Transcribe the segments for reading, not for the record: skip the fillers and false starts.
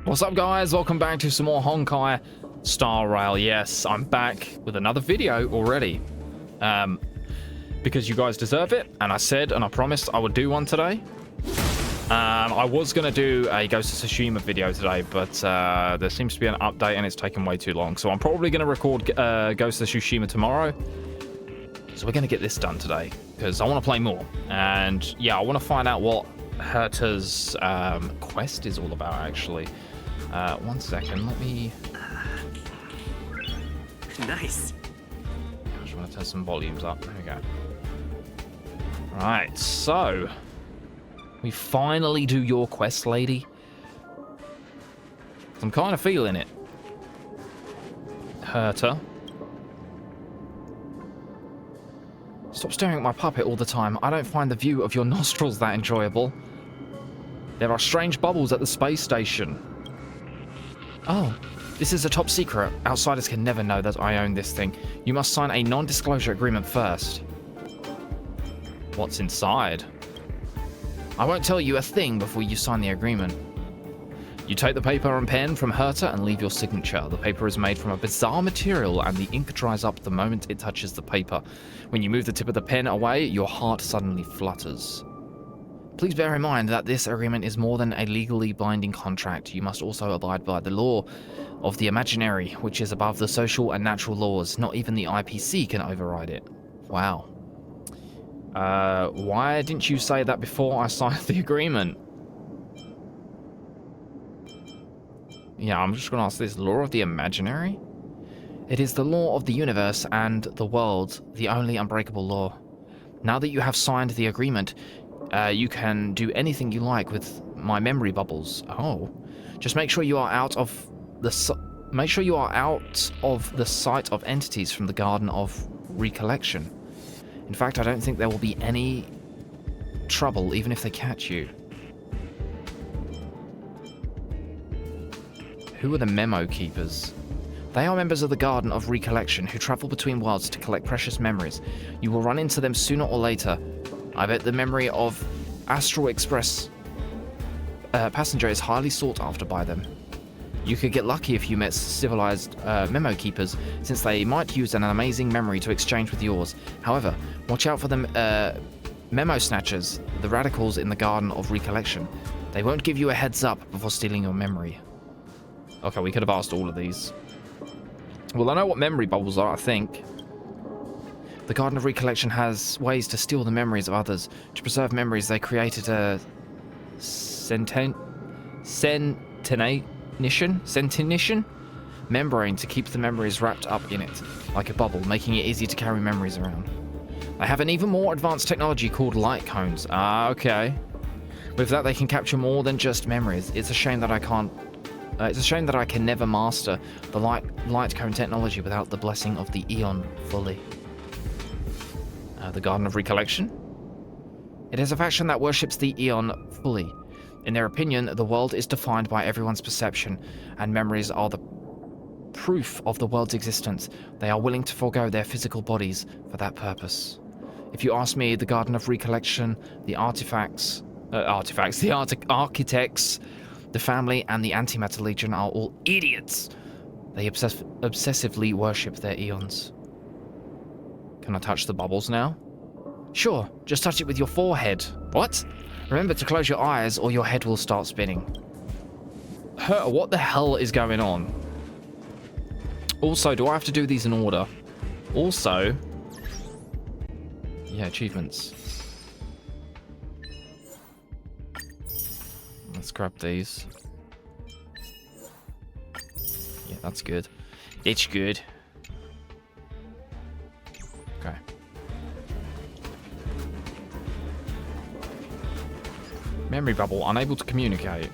What's up, guys? Welcome back to some more Honkai Star Rail. Yes, I'm back with another video already. Because you guys deserve it, and I said and I promised I would do one today. I was going to do a Ghost of Tsushima video today, but there seems to be an update and it's taken way too long. So I'm probably going to record Ghost of Tsushima tomorrow. So we're going to get this done today, because I want to play more. And yeah, I want to find out what Herta's quest is all about, actually. 1 second, let me... Nice. I just want to turn some volumes up. There we go. Right, so... we finally do your quest, lady. I'm kind of feeling it. Herta. Stop staring at my puppet all the time. I don't find the view of your nostrils that enjoyable. There are strange bubbles at the space station. Oh, this is a top secret. Outsiders can never know that I own this thing. You must sign a non-disclosure agreement first. What's inside? I won't tell you a thing before you sign the agreement. You take the paper and pen from Herta and leave your signature. The paper is made from a bizarre material and the ink dries up the moment it touches the paper. When you move the tip of the pen away, your heart suddenly flutters. Please bear in mind that this agreement is more than a legally binding contract. You must also abide by the law of the imaginary, which is above the social and natural laws. Not even the IPC can override it. Wow. Why didn't you say that before I signed the agreement? Yeah, I'm just going to ask this. Law of the imaginary? It is the law of the universe and the world, the only unbreakable law. Now that you have signed the agreement, you can do anything you like with my memory bubbles. Oh, just make sure you are out of the sight of entities from the Garden of Recollection. In fact, I don't think there will be any trouble, even if they catch you. Who are the Memo Keepers? They are members of the Garden of Recollection who travel between worlds to collect precious memories. You will run into them sooner or later. I bet the memory of Astral Express passenger is highly sought after by them. You could get lucky if you met civilized Memo Keepers, since they might use an amazing memory to exchange with yours. However, watch out for the Memo Snatchers, the radicals in the Garden of Recollection. They won't give you a heads up before stealing your memory. Okay, we could have asked all of these. Well, I know what memory bubbles are, I think. The Garden of Recollection has ways to steal the memories of others. To preserve memories, they created a centination membrane to keep the memories wrapped up in it, like a bubble, making it easy to carry memories around. They have an even more advanced technology called light cones. Ah, okay. With that, they can capture more than just memories. It's a shame that I can never master the light cone technology without the blessing of the Eon fully. The Garden of Recollection? It is a faction that worships the Eon fully. In their opinion, the world is defined by everyone's perception, and memories are the proof of the world's existence. They are willing to forego their physical bodies for that purpose. If you ask me, the Garden of Recollection, the architects, the family, and the Antimatter Legion are all idiots. They obsessively worship their eons. Can I touch the bubbles now? Sure, just touch it with your forehead. What? Remember to close your eyes or your head will start spinning. What the hell is going on? Also, do I have to do these in order? Also... yeah, achievements. Let's grab these. Yeah, that's good. It's good. Okay. Memory bubble, unable to communicate.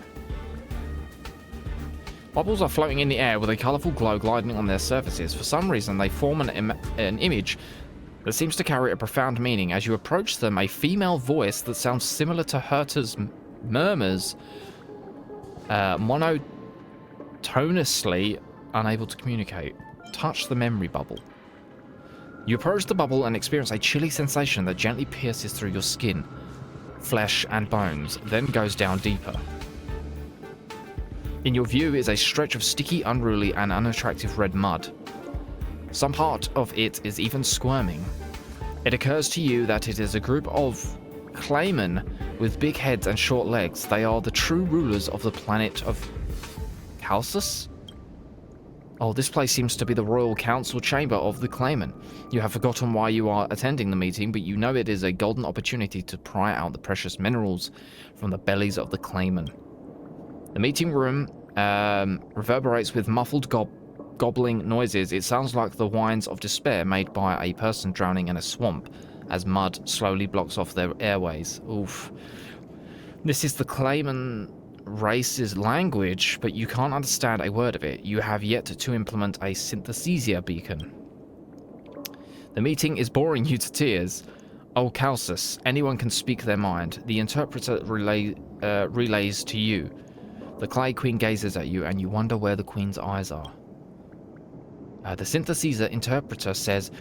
Bubbles are floating in the air with a colourful glow gliding on their surfaces. For some reason, they form an image that seems to carry a profound meaning. As you approach them, a female voice that sounds similar to Herta's murmurs, monotonously unable to communicate. Touch the memory bubble. You approach the bubble and experience a chilly sensation that gently pierces through your skin, flesh, and bones, then goes down deeper. In your view is a stretch of sticky, unruly, and unattractive red mud. Some part of it is even squirming. It occurs to you that it is a group of claymen with big heads and short legs. They are the true rulers of the planet of Calsus? Oh, this place seems to be the royal council chamber of the claymen. You have forgotten why you are attending the meeting, but you know it is a golden opportunity to pry out the precious minerals from the bellies of the claymen. The meeting room reverberates with muffled gobbling noises. It sounds like the whines of despair made by a person drowning in a swamp as mud slowly blocks off their airways. Oof. This is the clayman race's language, but you can't understand a word of it. You have yet to implement a synthesizer beacon. The meeting is boring you to tears. Oh, Calsus, anyone can speak their mind. The interpreter relays to you. The Clay Queen gazes at you, and you wonder where the Queen's eyes are. The synthesizer interpreter says,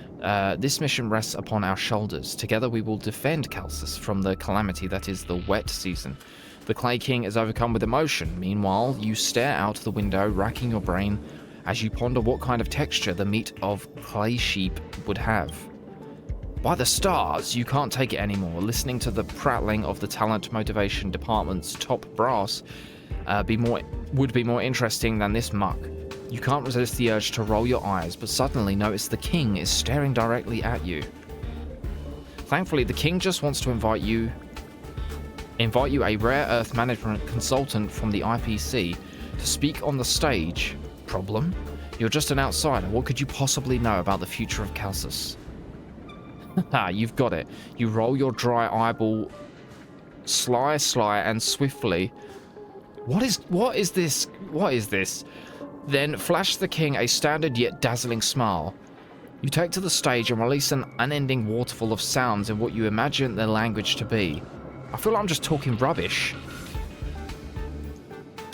this mission rests upon our shoulders. Together we will defend Calsus from the calamity that is the wet season. The Clay King is overcome with emotion. Meanwhile, you stare out the window, racking your brain as you ponder what kind of texture the meat of clay sheep would have. By the stars, you can't take it anymore. Listening to the prattling of the talent motivation department's top brass would be more interesting than this muck. You can't resist the urge to roll your eyes, but suddenly notice the king is staring directly at you. Thankfully, the king just wants to invite you a rare earth management consultant from the IPC to speak on the stage. Problem? You're just an outsider. What could you possibly know about the future of Calsus? Haha, you've got it. You roll your dry eyeball sly, and swiftly. What is this? Then flash the king a standard yet dazzling smile. You take to the stage and release an unending waterfall of sounds in what you imagine their language to be. I feel like I'm just talking rubbish.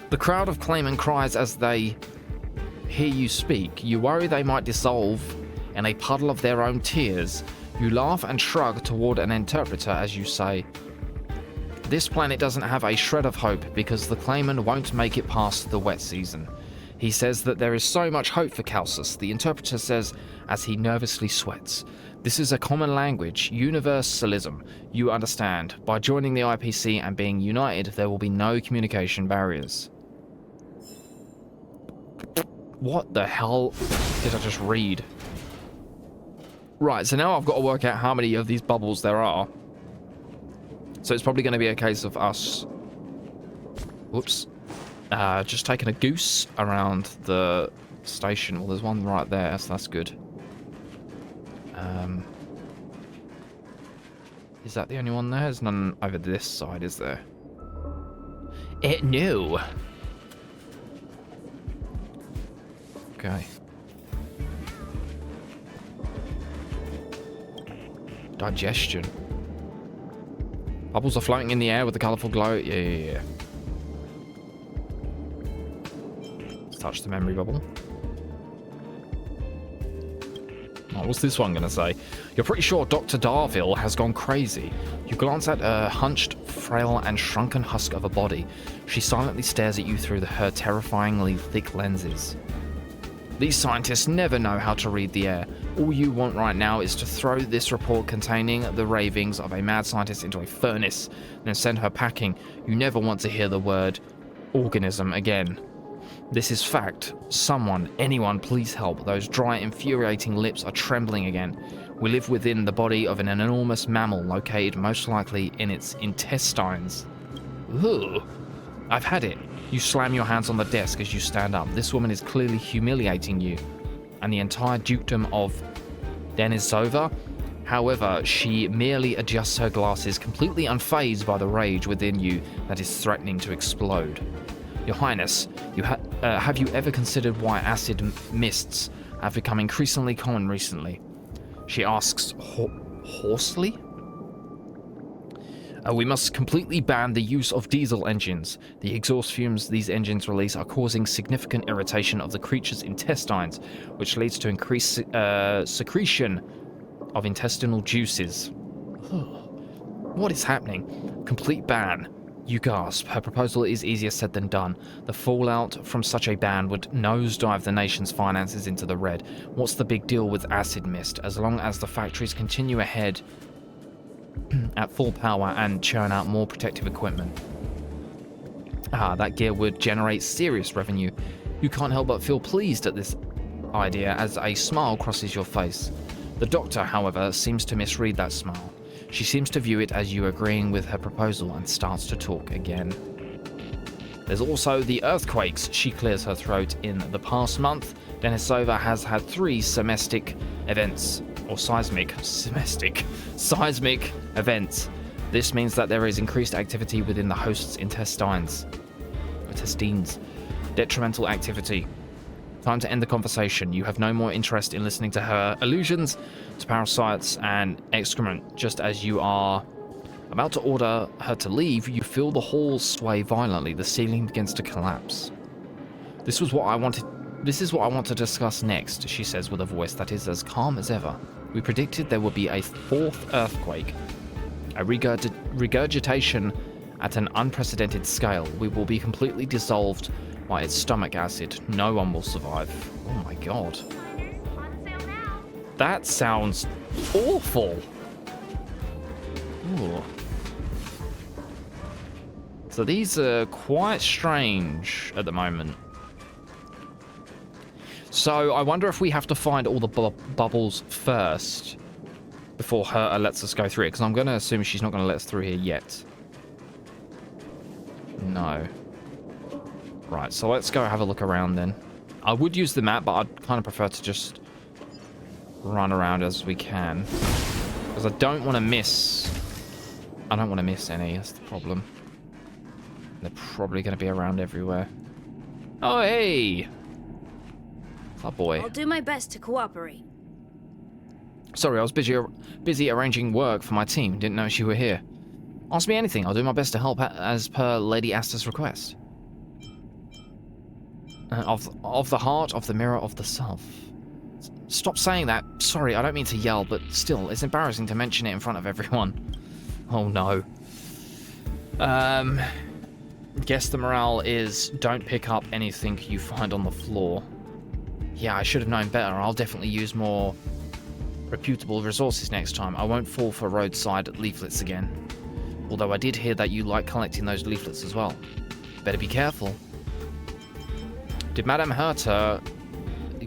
The crowd of claymen cries as they hear you speak. You worry they might dissolve in a puddle of their own tears. You laugh and shrug toward an interpreter as you say, this planet doesn't have a shred of hope because the claymen won't make it past the wet season. He says that there is so much hope for Calsus, the interpreter says as he nervously sweats. This is a common language, universalism. You understand. By joining the IPC and being united, there will be no communication barriers. What the hell did I just read? Right, so now I've got to work out how many of these bubbles there are. So it's probably going to be a case of us... Whoops. Just taking a goose around the station. Well, there's one right there, so that's good. Is that the only one there? There's none over this side, is there? No. Okay. Digestion. Bubbles are floating in the air with a colourful glow. Yeah. Let's touch the memory bubble. Oh, what's this one going to say? You're pretty sure Dr. Darville has gone crazy. You glance at a hunched, frail and shrunken husk of a body. She silently stares at you through her terrifyingly thick lenses. These scientists never know how to read the air. All you want right now is to throw this report containing the ravings of a mad scientist into a furnace, then send her packing. You never want to hear the word organism again. This is fact. Someone, anyone, please help. Those dry, infuriating lips are trembling again. We live within the body of an enormous mammal located most likely in its intestines. Ugh. I've had it. You slam your hands on the desk as you stand up. This woman is clearly humiliating you and the entire dukedom of Denisova. However, she merely adjusts her glasses, completely unfazed by the rage within you that is threatening to explode. Your Highness, have you ever considered why acid mists have become increasingly common recently? She asks hoarsely. We must completely ban the use of diesel engines. The exhaust fumes these engines release are causing significant irritation of the creature's intestines, which leads to increased secretion of intestinal juices. What is happening? Complete ban. You gasp. Her proposal is easier said than done. The fallout from such a ban would nosedive the nation's finances into the red. What's the big deal with acid mist? As long as the factories continue ahead at full power and churn out more protective equipment. That gear would generate serious revenue. You can't help but feel pleased at this idea as a smile crosses your face. The doctor, however, seems to misread that smile. She seems to view it as you agreeing with her proposal and starts to talk again. There's also the earthquakes. She clears her throat. In the past month, Denisova has had 3 seismic events. This means that there is increased activity within the host's intestines. Detrimental activity. Time to end the conversation. You have no more interest in listening to her allusions to parasites and excrement. Just as you are about to order her to leave, you feel the halls sway violently. The ceiling begins to collapse. This is what I want to discuss next, she says with a voice that is as calm as ever. We predicted there would be a 4th earthquake. A regurgitation at an unprecedented scale. We will be completely dissolved by its stomach acid. No one will survive. Oh my god. That sounds awful. Ooh. So these are quite strange at the moment. So I wonder if we have to find all the bubbles first before her lets us go through it, because I'm going to assume she's not going to let us through here yet. No. Right, so let's go have a look around then. I would use the map, but I'd kind of prefer to just run around as we can. Because I don't want to miss... I don't want to miss any, that's the problem. They're probably going to be around everywhere. Oh, hey! Oh, boy. I'll do my best to cooperate. Sorry, I was busy arranging work for my team. Didn't know you were here. Ask me anything. I'll do my best to help as per Lady Asta's request. Of the heart, of the mirror, of the self. Stop saying that. Sorry, I don't mean to yell, but still, it's embarrassing to mention it in front of everyone. Oh no. Guess the morale is don't pick up anything you find on the floor. Yeah, I should have known better. I'll definitely use more reputable resources next time. I won't fall for roadside leaflets again. Although I did hear that you like collecting those leaflets as well. Better be careful. Did Madame Herta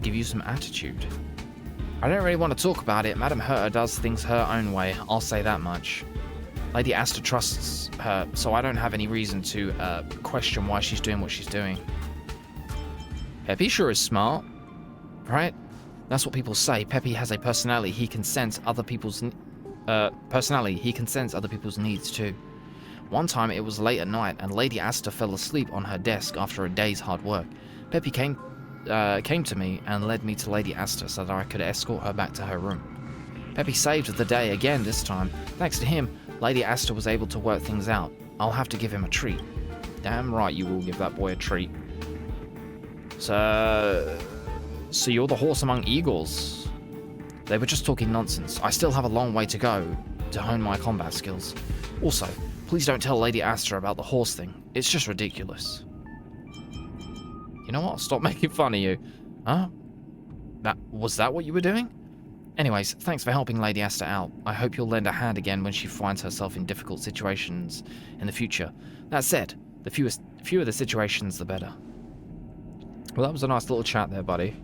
give you some attitude? I don't really want to talk about it. Madame Herta does things her own way. I'll say that much. Lady Asta trusts her, so I don't have any reason to question why she's doing what she's doing. Peppy sure is smart, right? That's what people say. Peppy has a personality. He can sense other people's needs too. One time it was late at night, and Lady Asta fell asleep on her desk after a day's hard work. Peppy came to me and led me to Lady Asta so that I could escort her back to her room. Peppy saved the day again this time. Thanks to him, Lady Asta was able to work things out. I'll have to give him a treat. Damn right you will give that boy a treat. So you're the horse among eagles. They were just talking nonsense. I still have a long way to go to hone my combat skills. Also, please don't tell Lady Asta about the horse thing. It's just ridiculous. You know what? Stop making fun of you. Huh? Was that what you were doing? Anyways, thanks for helping Lady Asta out. I hope you'll lend a hand again when she finds herself in difficult situations in the future. That said, the fewer the situations, the better. Well, that was a nice little chat there, buddy.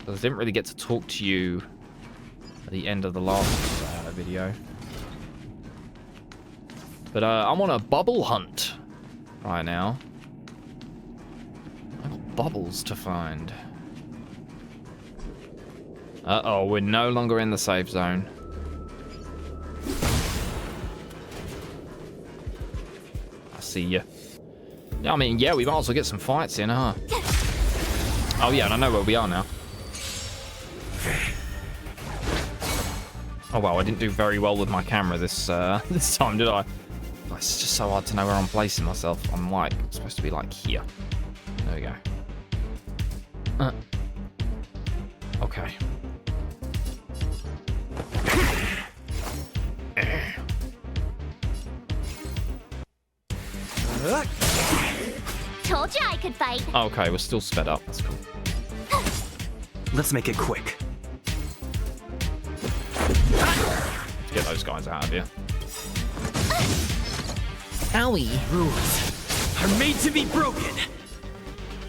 I didn't really get to talk to you at the end of the last video. But I'm on a bubble hunt right now. I've got bubbles to find. Uh-oh, we're no longer in the safe zone. I see ya. I mean, yeah, we might as well get some fights in, huh? Oh yeah, and I know where we are now. Oh wow, I didn't do very well with my camera this time, did I? It's just so hard to know where I'm placing myself. I'm like, supposed to be like here. There we go. Okay. Told you I could fight. Okay, we're still sped up. That's cool. Let's make it quick. Let's get those guys out of here. Owie. Rules are made to be broken.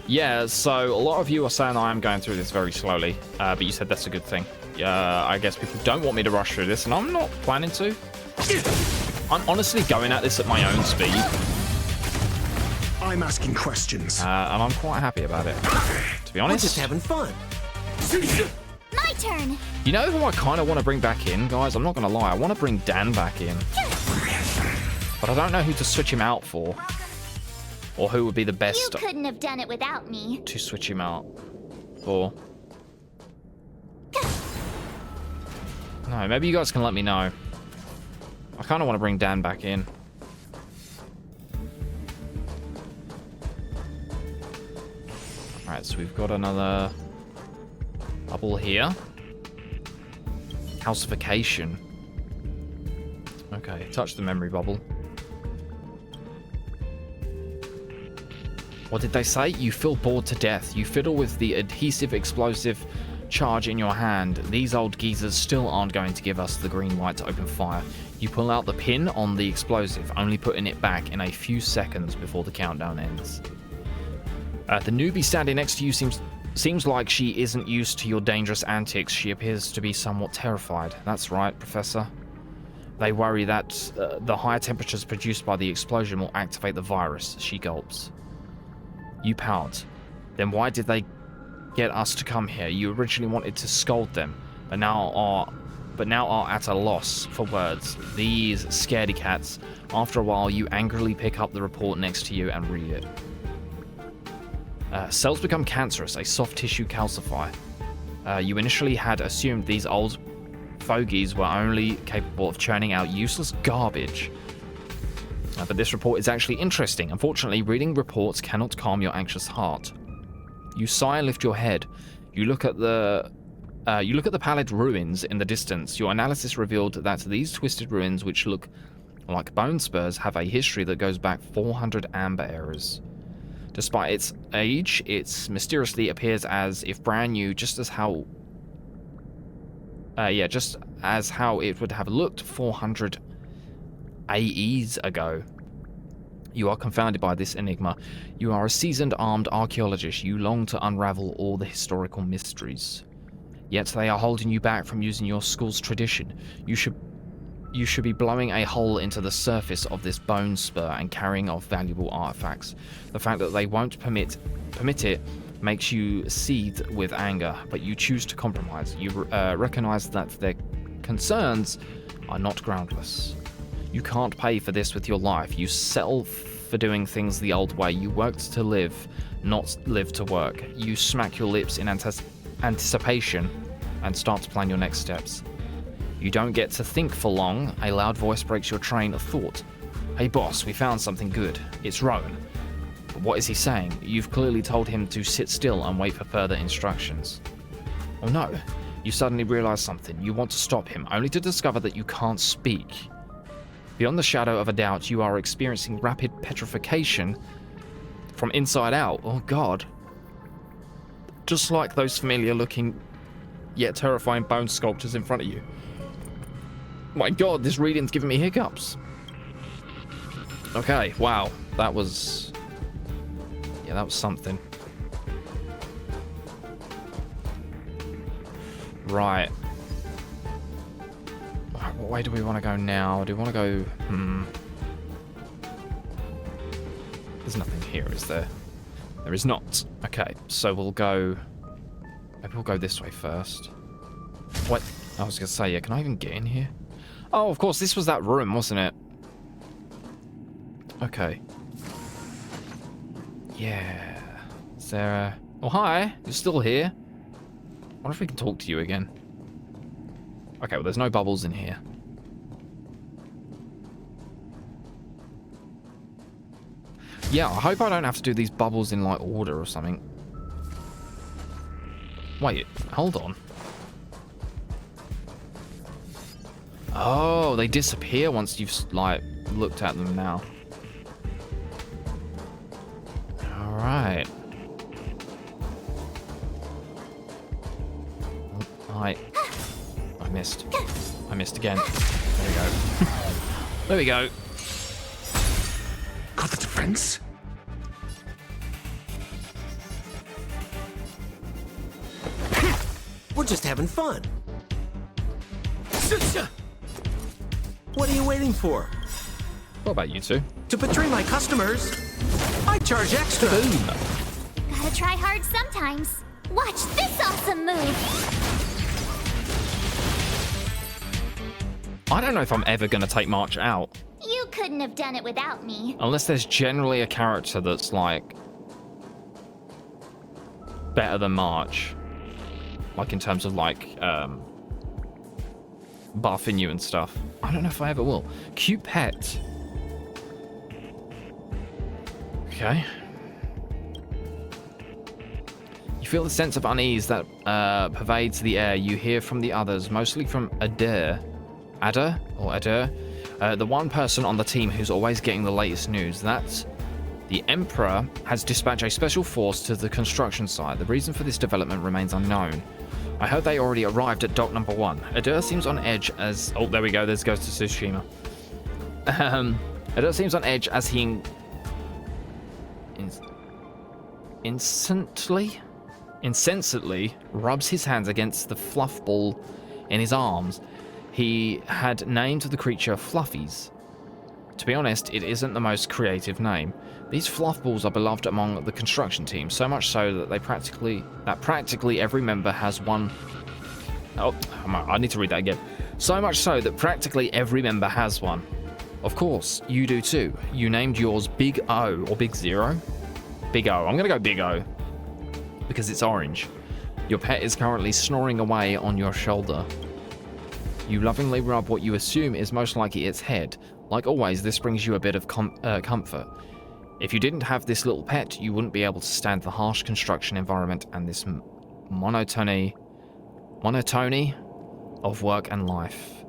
Yeah, so a lot of you are saying I am going through this very slowly, but you said that's a good thing. I guess people don't want me to rush through this, and I'm not planning to. I'm honestly going at this at my own speed. I'm asking questions. And I'm quite happy about it, to be We're honest. just having fun. My turn. You know who I kind of want to bring back in, guys? I'm not going to lie. I want to bring Dan back in. But I don't know who to switch him out for. Or who would be the You best couldn't have done it without me. to switch him out for. No, maybe you guys can let me know. I kind of want to bring Dan back in. Alright, so we've got another bubble here. Calcification. Okay, touch the memory bubble. What did they say? You feel bored to death. You fiddle with the adhesive explosive charge in your hand. These old geezers still aren't going to give us the green light to open fire. You pull out the pin on the explosive, only putting it back in a few seconds before the countdown ends. The newbie standing next to you seems like she isn't used to your dangerous antics. She appears to be somewhat terrified. That's right, Professor. They worry that the higher temperatures produced by the explosion will activate the virus. She gulps. You pout. Then why did they get us to come here? You originally wanted to scold them, but now are at a loss for words. These scaredy cats. After a while, you angrily pick up the report next to you and read it. Cells become cancerous, a soft tissue calcify. You initially had assumed these old fogies were only capable of churning out useless garbage. But this report is actually interesting. Unfortunately, reading reports cannot calm your anxious heart. You sigh and lift your head. You look at the pallid ruins in the distance. Your analysis revealed that these twisted ruins, which look like bone spurs, have a history that goes back 400 amber eras. Despite its age, it mysteriously appears as if brand new, just as how it would have looked 400 AEs ago. You are confounded by this enigma. You are a seasoned armed archaeologist. You long to unravel all the historical mysteries. Yet they are holding you back from using your school's tradition. You should be blowing a hole into the surface of this bone spur and carrying off valuable artifacts. The fact that they won't permit it makes you seethe with anger, but you choose to compromise. You recognize that their concerns are not groundless. You can't pay for this with your life. You settle for doing things the old way. You worked to live, not live to work. You smack your lips in anticipation and start to plan your next steps. You don't get to think for long. A loud voice breaks your train of thought. Hey boss, we found something good. It's Rowan. But what is he saying? You've clearly told him to sit still and wait for further instructions. Oh no, you suddenly realize something. You want to stop him, only to discover that you can't speak. Beyond the shadow of a doubt, you are experiencing rapid petrification from inside out. Oh god. Just like those familiar looking yet terrifying bone sculptures in front of you. My god, this reading's giving me hiccups. Okay, wow. That was something. Right. What way do we want to go now? Do we want to go... There's nothing here, is there? There is not. Okay, so we'll go... Maybe we'll go this way first. What? I was going to say, yeah, can I even get in here? Oh, of course, this was that room, wasn't it? Okay. Yeah. Is there a... Oh, hi. You're still here. I wonder if we can talk to you again. Okay, well, there's no bubbles in here. Yeah, I hope I don't have to do these bubbles in, like, order or something. Wait, hold on. Oh, they disappear once you've, like, looked at them now. missed. I missed again. There we go. There we go. Got the defense? We're just having fun. What are you waiting for? What about you two? To betray my customers, I charge extra. Boom. Gotta try hard sometimes. Watch this awesome move. I don't know if I'm ever going to take March out. You couldn't have done it without me. Unless there's generally a character that's, like, better than March. Like, in terms of, like, buffing you and stuff. I don't know if I ever will. Cute pet. Okay. You feel the sense of unease that pervades the air. You hear from the others, mostly from Adair. Adair? The one person on the team who's always getting the latest news. That's the Emperor has dispatched a special force to the construction site. The reason for this development remains unknown. I heard they already arrived at dock number 1. Adair seems on edge as... Oh, there we go. There's Ghost of Tsushima. Adair seems on edge as he... insensately rubs his hands against the fluff ball in his arms. He had named the creature Fluffies. To be honest, it isn't the most creative name. These fluff balls are beloved among the construction team, so much so that practically every member has one. Oh, I need to read that again. So much so that practically every member has one. Of course, you do too. You named yours Big O or Big Zero. Big O. I'm gonna go Big O because it's orange. Your pet is currently snoring away on your shoulder. You lovingly rub what you assume is most likely its head. Like always, this brings you a bit of comfort. If you didn't have this little pet, you wouldn't be able to stand the harsh construction environment and this monotony of work and life.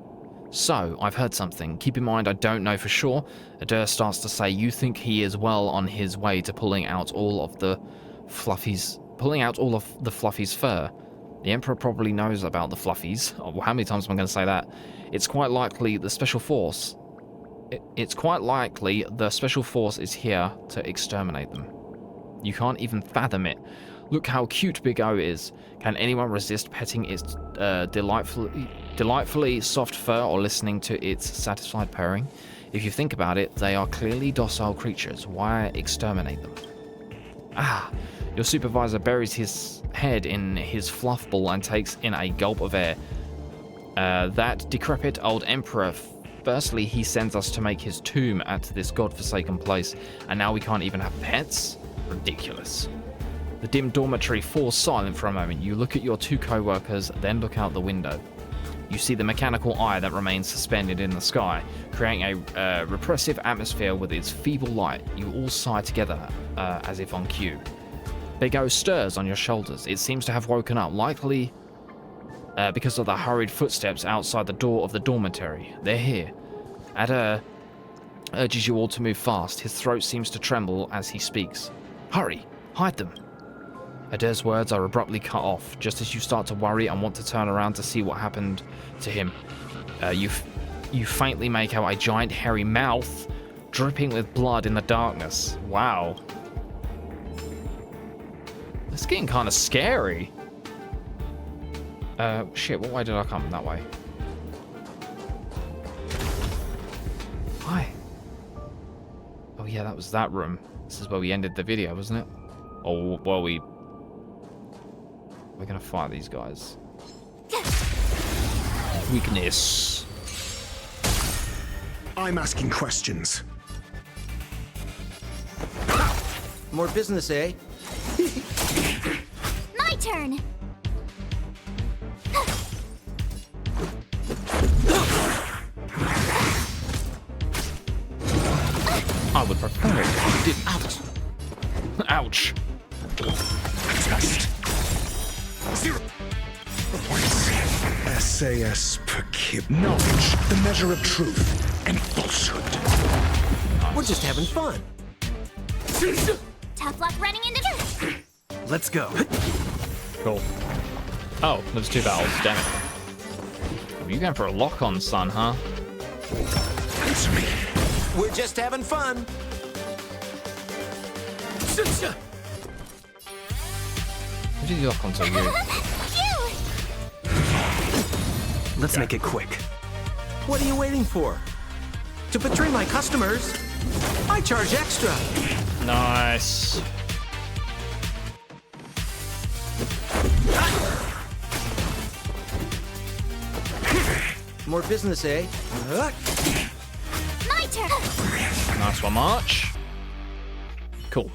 So, I've heard something. Keep in mind, I don't know for sure. Adair starts to say you think he is well on his way to pulling out all of the Fluffy's fur. The Emperor probably knows about the Fluffies. Oh, how many times am I going to say that? It's quite likely the special force is here to exterminate them. You can't even fathom it. Look how cute Big O is. Can anyone resist petting its delightfully soft fur or listening to its satisfied purring? If you think about it, they are clearly docile creatures. Why exterminate them? Your supervisor buries his head in his fluff ball and takes in a gulp of air. That decrepit old Emperor, firstly, he sends us to make his tomb at this godforsaken place, and now we can't even have pets? Ridiculous. The dim dormitory falls silent for a moment. You look at your two co-workers, then look out the window. You see the mechanical eye that remains suspended in the sky, creating a repressive atmosphere with its feeble light. You all sigh together, as if on cue. Big O stirs on your shoulders. It seems to have woken up, likely because of the hurried footsteps outside the door of the dormitory. They're here. Adair urges you all to move fast. His throat seems to tremble as he speaks. Hurry! Hide them! Adair's words are abruptly cut off, just as you start to worry and want to turn around to see what happened to him. You faintly make out a giant hairy mouth dripping with blood in the darkness. Wow. It's getting kind of scary. Shit, what way did I come? That way. Hi. Oh yeah, that was that room. This is where we ended the video, wasn't it? Oh, well, we're gonna fight these guys. Weakness. I'm asking questions. More business, eh? My turn. I would prefer it if you didn't. Ouch. Test. 0 points. SAS per kib. Knowledge, the measure of truth and falsehood. We're just having fun. Tough luck running into this. Let's go. Cool. Oh, there's 2 battles. Damn it. You going for a lock-on, son, huh? Answer me. We're just having fun. Who did you lock onto? You? Let's make it quick. What are you waiting for? To betray my customers, I charge extra. Nice. More business, eh? My turn. Nice one, March. Cool.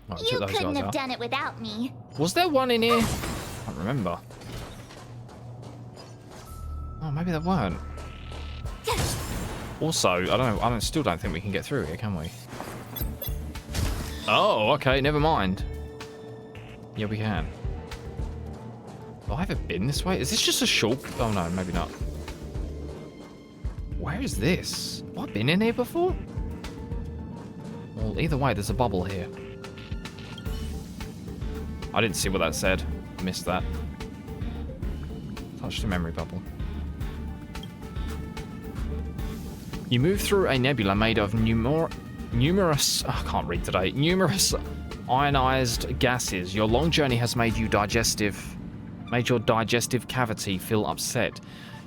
Right, You took those couldn't guys have out. done it without me. Was there one in here? I can't remember. Oh, maybe there weren't. Also, I still don't think we can get through here, can we? Oh, okay, never mind. Yeah, we can. Have I ever been this way? Is this just a short? Oh no, maybe not. Where is this? Have I been in here before? Well, either way, there's a bubble here. I didn't see what that said. Missed that. Touch the memory bubble. You move through a nebula made of numerous... Oh, I can't read today. Numerous ionized gases. Your long journey has made your digestive cavity feel upset.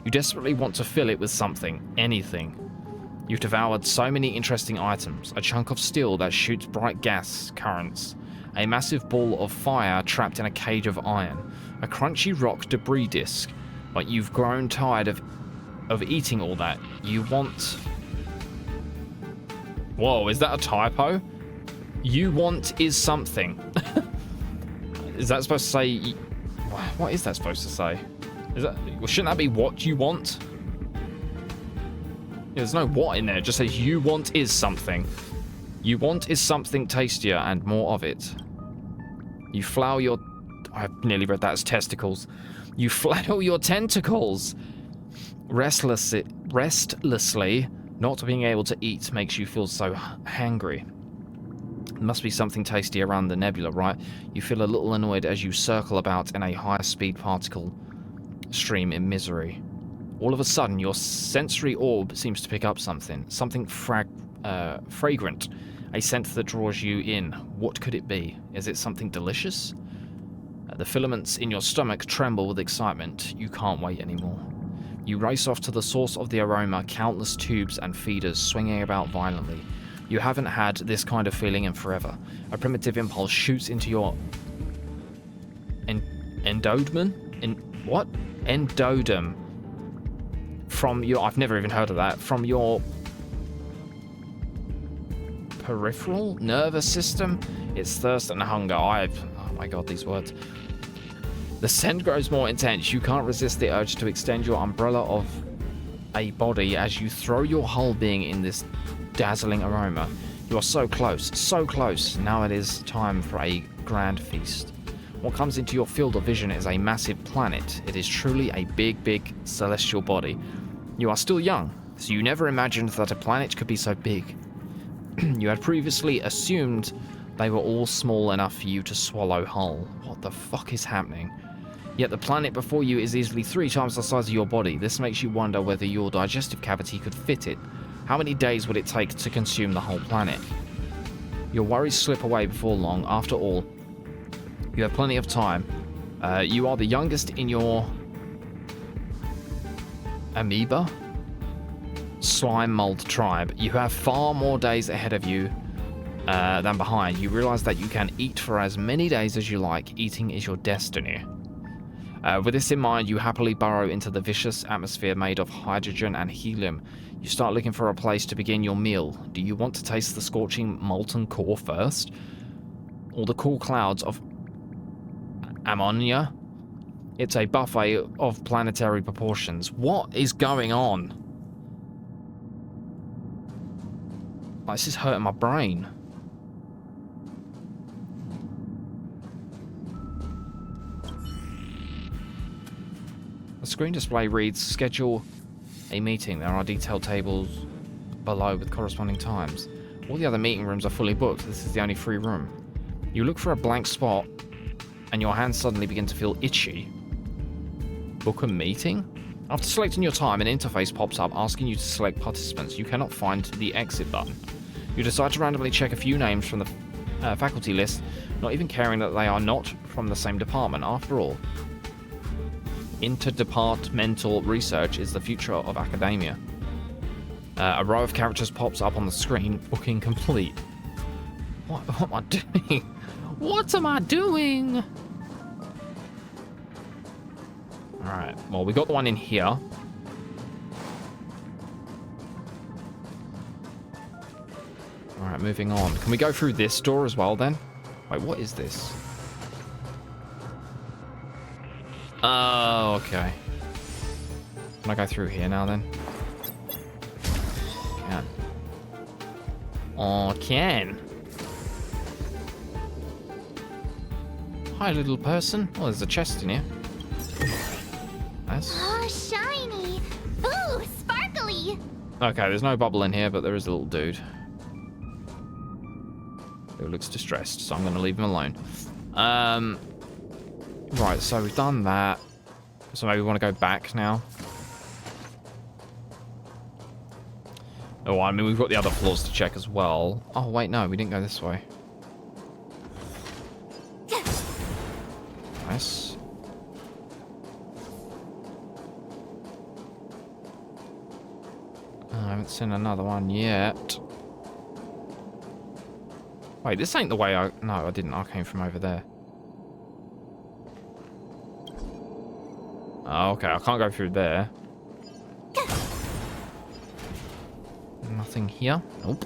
You desperately want to fill it with something. Anything. You've devoured so many interesting items. A chunk of steel that shoots bright gas currents. A massive ball of fire trapped in a cage of iron. A crunchy rock debris disk. But you've grown tired of eating all that. You want... Whoa, is that a typo? You want is something. Is that supposed to say... What is that supposed to say? Is that... Well, shouldn't that be what you want? There's no what in there. It just says you want is something. You want is something tastier and more of it. You flower your... I nearly read that as testicles. You flail your tentacles. Restlessly, not being able to eat makes you feel so hangry. There must be something tasty around the nebula, right? You feel a little annoyed as you circle about in a high-speed particle stream in misery. All of a sudden, your sensory orb seems to pick up something. Something fragrant. A scent that draws you in. What could it be? Is it something delicious? The filaments in your stomach tremble with excitement. You can't wait anymore. You race off to the source of the aroma, countless tubes and feeders swinging about violently. You haven't had this kind of feeling in forever. A primitive impulse shoots into your endodum? Endodum. From your... I've never even heard of that. From your peripheral nervous system. It's thirst and hunger. Oh my god, these words. The scent grows more intense. You can't resist the urge to extend your umbrella of a body as you throw your whole being in this dazzling aroma. You are so close, so close. Now it is time for a grand feast. What comes into your field of vision is a massive planet. It is truly a big, big celestial body. You are still young, so you never imagined that a planet could be so big. You had previously assumed they were all small enough for you to swallow whole. What the fuck is happening? Yet the planet before you is easily 3 times the size of your body. This makes you wonder whether your digestive cavity could fit it. How many days would it take to consume the whole planet? Your worries slip away before long. After all, you have plenty of time. You are the youngest in your amoeba slime mold tribe. You have far more days ahead of you than behind. You realize that you can eat for as many days as you like. Eating is your destiny. With this in mind, you happily burrow into the vicious atmosphere made of hydrogen and helium. You start looking for a place to begin your meal. Do you want to taste the scorching molten core first? Or the cool clouds of ammonia? It's a buffet of planetary proportions. What is going on? This is hurting my brain. The screen display reads, schedule a meeting. There are detailed tables below with corresponding times. All the other meeting rooms are fully booked. This is the only free room. You look for a blank spot and your hands suddenly begin to feel itchy. Book a meeting? After selecting your time, an interface pops up asking you to select participants. You cannot find the exit button. You decide to randomly check a few names from the faculty list, not even caring that they are not from the same department. After all, interdepartmental research is the future of academia. A row of characters pops up on the screen. Booking complete. What am I doing? What am I doing? Alright, well, we got the one in here. Alright, moving on. Can we go through this door as well, then? Wait, what is this? Oh, okay. Can I go through here now, then? Can. Oh, can. Hi, little person. Oh, there's a chest in here. Nice. Oh, shiny. Ooh, sparkly. Okay, there's no bubble in here, but there is a little dude who looks distressed, so I'm going to leave him alone. Right, so we've done that. So maybe we want to go back now. Oh, I mean, we've got the other floors to check as well. Oh, wait, no, we didn't go this way. Nice. I haven't seen another one yet. Wait, this ain't the way I... No, I didn't. I came from over there. Oh, okay. I can't go through there. Nothing here. Nope.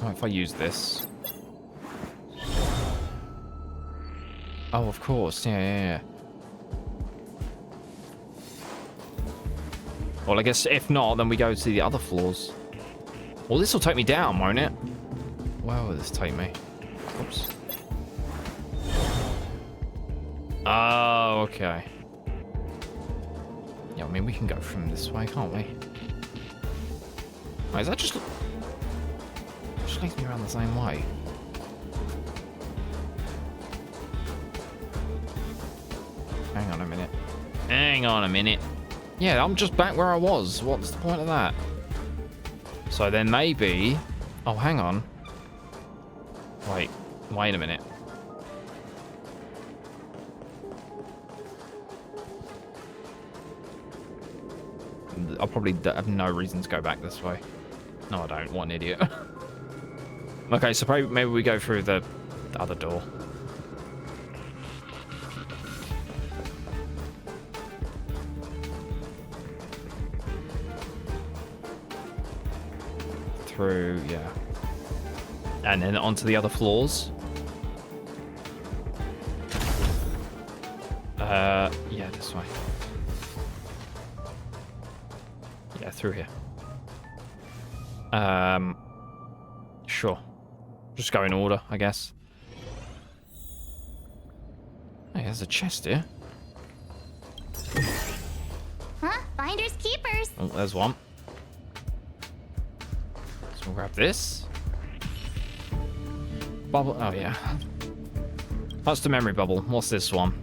Oh, if I use this. Oh, of course. Yeah. Well, I guess if not, then we go to the other floors. Well, this will take me down, won't it? Where will this take me? Oops. Oh, okay. Yeah, I mean, we can go from this way, can't we? Oh, is that just leads me around the same way? Hang on a minute. Hang on a minute. Yeah, I'm just back where I was. What's the point of that? So then maybe... Oh, hang on. Wait a minute. I'll probably have no reason to go back this way. No, I don't. What an idiot. Okay, so maybe we go through the other door. Through, yeah. And then onto the other floors. Yeah, this way. Yeah, through here. Sure. Just go in order, I guess. Hey, there's a chest here. Huh? Finders keepers. Oh, there's one. So we'll grab this. Bubble. Oh, yeah. That's the memory bubble. What's this one?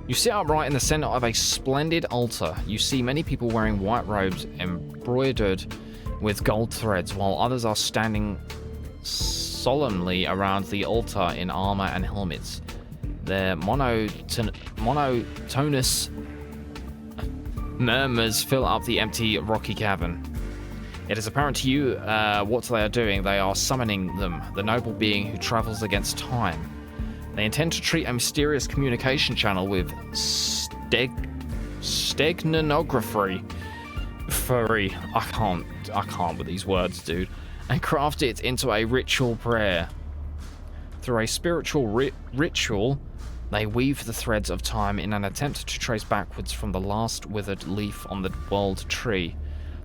You sit upright in the center of a splendid altar. You see many people wearing white robes embroidered with gold threads, while others are standing solemnly around the altar in armor and helmets. Their monotonous murmurs fill up the empty, rocky cavern. It is apparent to you what they are doing. They are summoning them, the noble being who travels against time. They intend to treat a mysterious communication channel with steganography. I can't with these words, dude. And craft it into a ritual prayer. Through a spiritual ritual, they weave the threads of time in an attempt to trace backwards from the last withered leaf on the world tree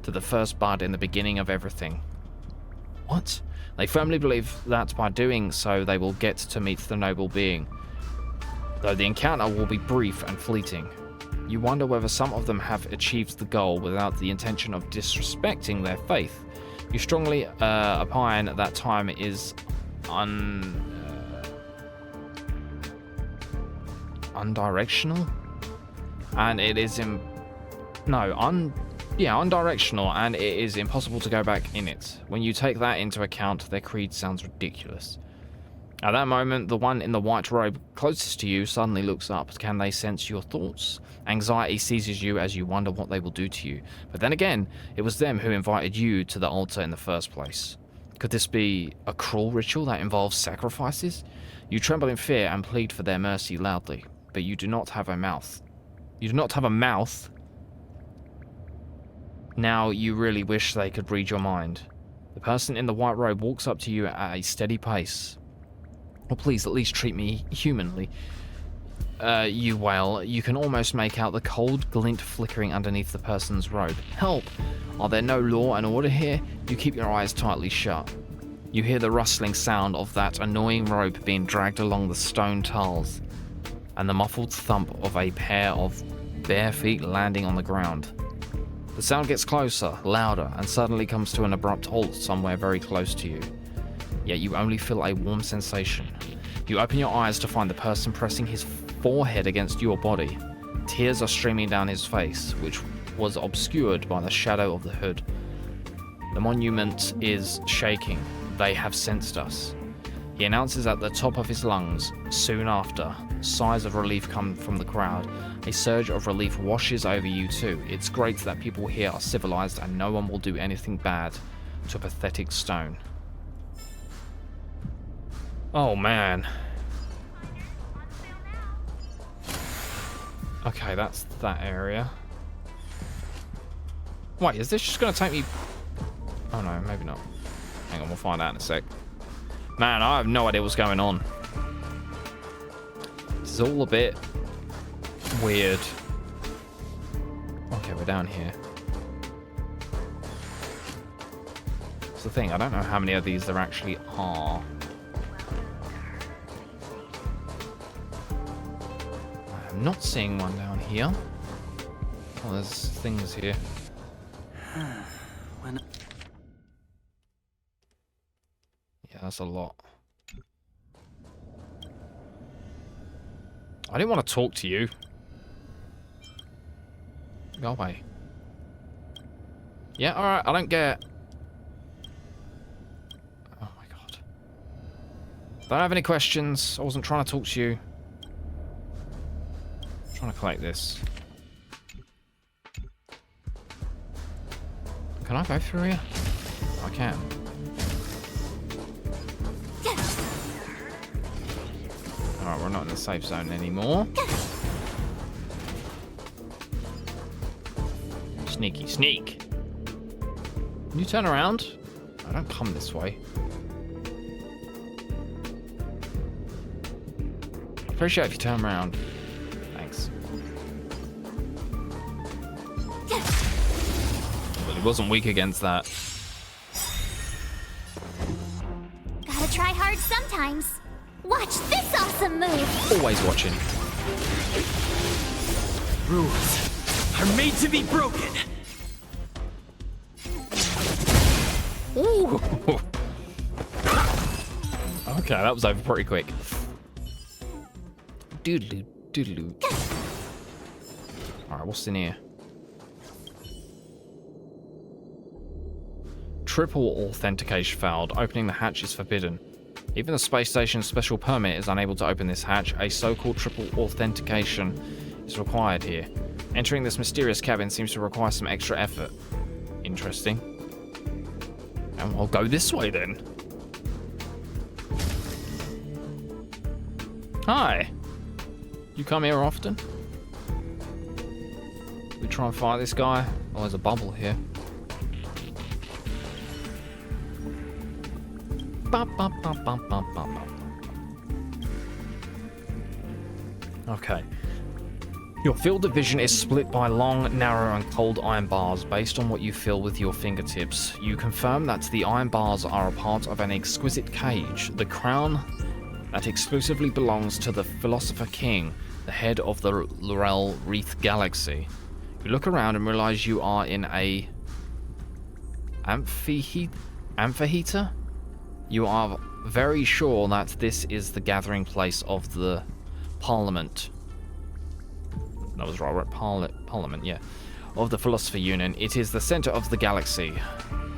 to the first bud in the beginning of everything. What? They firmly believe that by doing so, they will get to meet the noble being, though the encounter will be brief and fleeting. You wonder whether some of them have achieved the goal without the intention of disrespecting their faith. You strongly opine that time is undirectional, and it is undirectional, and it is impossible to go back in it. When you take that into account, their creed sounds ridiculous. At that moment, the one in the white robe closest to you suddenly looks up. Can they sense your thoughts? Anxiety seizes you as you wonder what they will do to you. But then again, it was them who invited you to the altar in the first place. Could this be a cruel ritual that involves sacrifices? You tremble in fear and plead for their mercy loudly, but you do not have a mouth. You do not have a mouth. Now you really wish they could read your mind. The person in the white robe walks up to you at a steady pace. Oh, please, at least treat me humanly. You wail. You can almost make out the cold glint flickering underneath the person's robe. Help! Are there no law and order here? You keep your eyes tightly shut. You hear the rustling sound of that annoying rope being dragged along the stone tiles, and the muffled thump of a pair of bare feet landing on the ground. The sound gets closer, louder, and suddenly comes to an abrupt halt somewhere very close to you. Yet you only feel a warm sensation. You open your eyes to find the person pressing his forehead against your body. Tears are streaming down his face, which was obscured by the shadow of the hood. The monument is shaking. They have sensed us. He announces at the top of his lungs. Soon after, sighs of relief come from the crowd. A surge of relief washes over you too. It's great that people here are civilized and no one will do anything bad to a pathetic stone. Oh man. Okay, that's that area. Wait, is this just gonna take me... Oh no, maybe not. Hang on, we'll find out in a sec. Man, I have no idea what's going on. This is all a bit weird. Okay, we're down here. That's the thing, I don't know how many of these there actually are. I'm not seeing one down here. Oh, there's things here. Yeah, that's a lot. I didn't want to talk to you. Go away. Yeah, alright, I don't get... Oh my god. Don't have any questions. I wasn't trying to talk to you. I'm trying to collect this. Can I go through here? I can. Alright, we're not in the safe zone anymore. Sneaky sneak. Can you turn around? I don't come this way. Appreciate if you turn around. Thanks. Well, he wasn't weak against that. Gotta try hard sometimes. Watch this awesome move! Always watching. Rules are made to be broken. Ooh. Okay, that was over pretty quick. Doodaloo, doodaloo. Alright, what's in here? Triple authentication failed. Opening the hatch is forbidden. Even the space station's special permit is unable to open this hatch. A so-called triple authentication is required here. Entering this mysterious cabin seems to require some extra effort. Interesting. And I'll go this way then. Hi. You come here often? We try and fight this guy? Oh, there's a bubble here. Okay. Your field of vision is split by long, narrow, and cold iron bars based on what you feel with your fingertips. You confirm that the iron bars are a part of an exquisite cage, the crown that exclusively belongs to the Philosopher King, the head of the Laurel Wreath Galaxy. You look around and realize you are in a amphitheater? You are very sure that this is the gathering place of the Parliament. That was right, Parliament, yeah. Of the Philosopher Union. It is the center of the galaxy.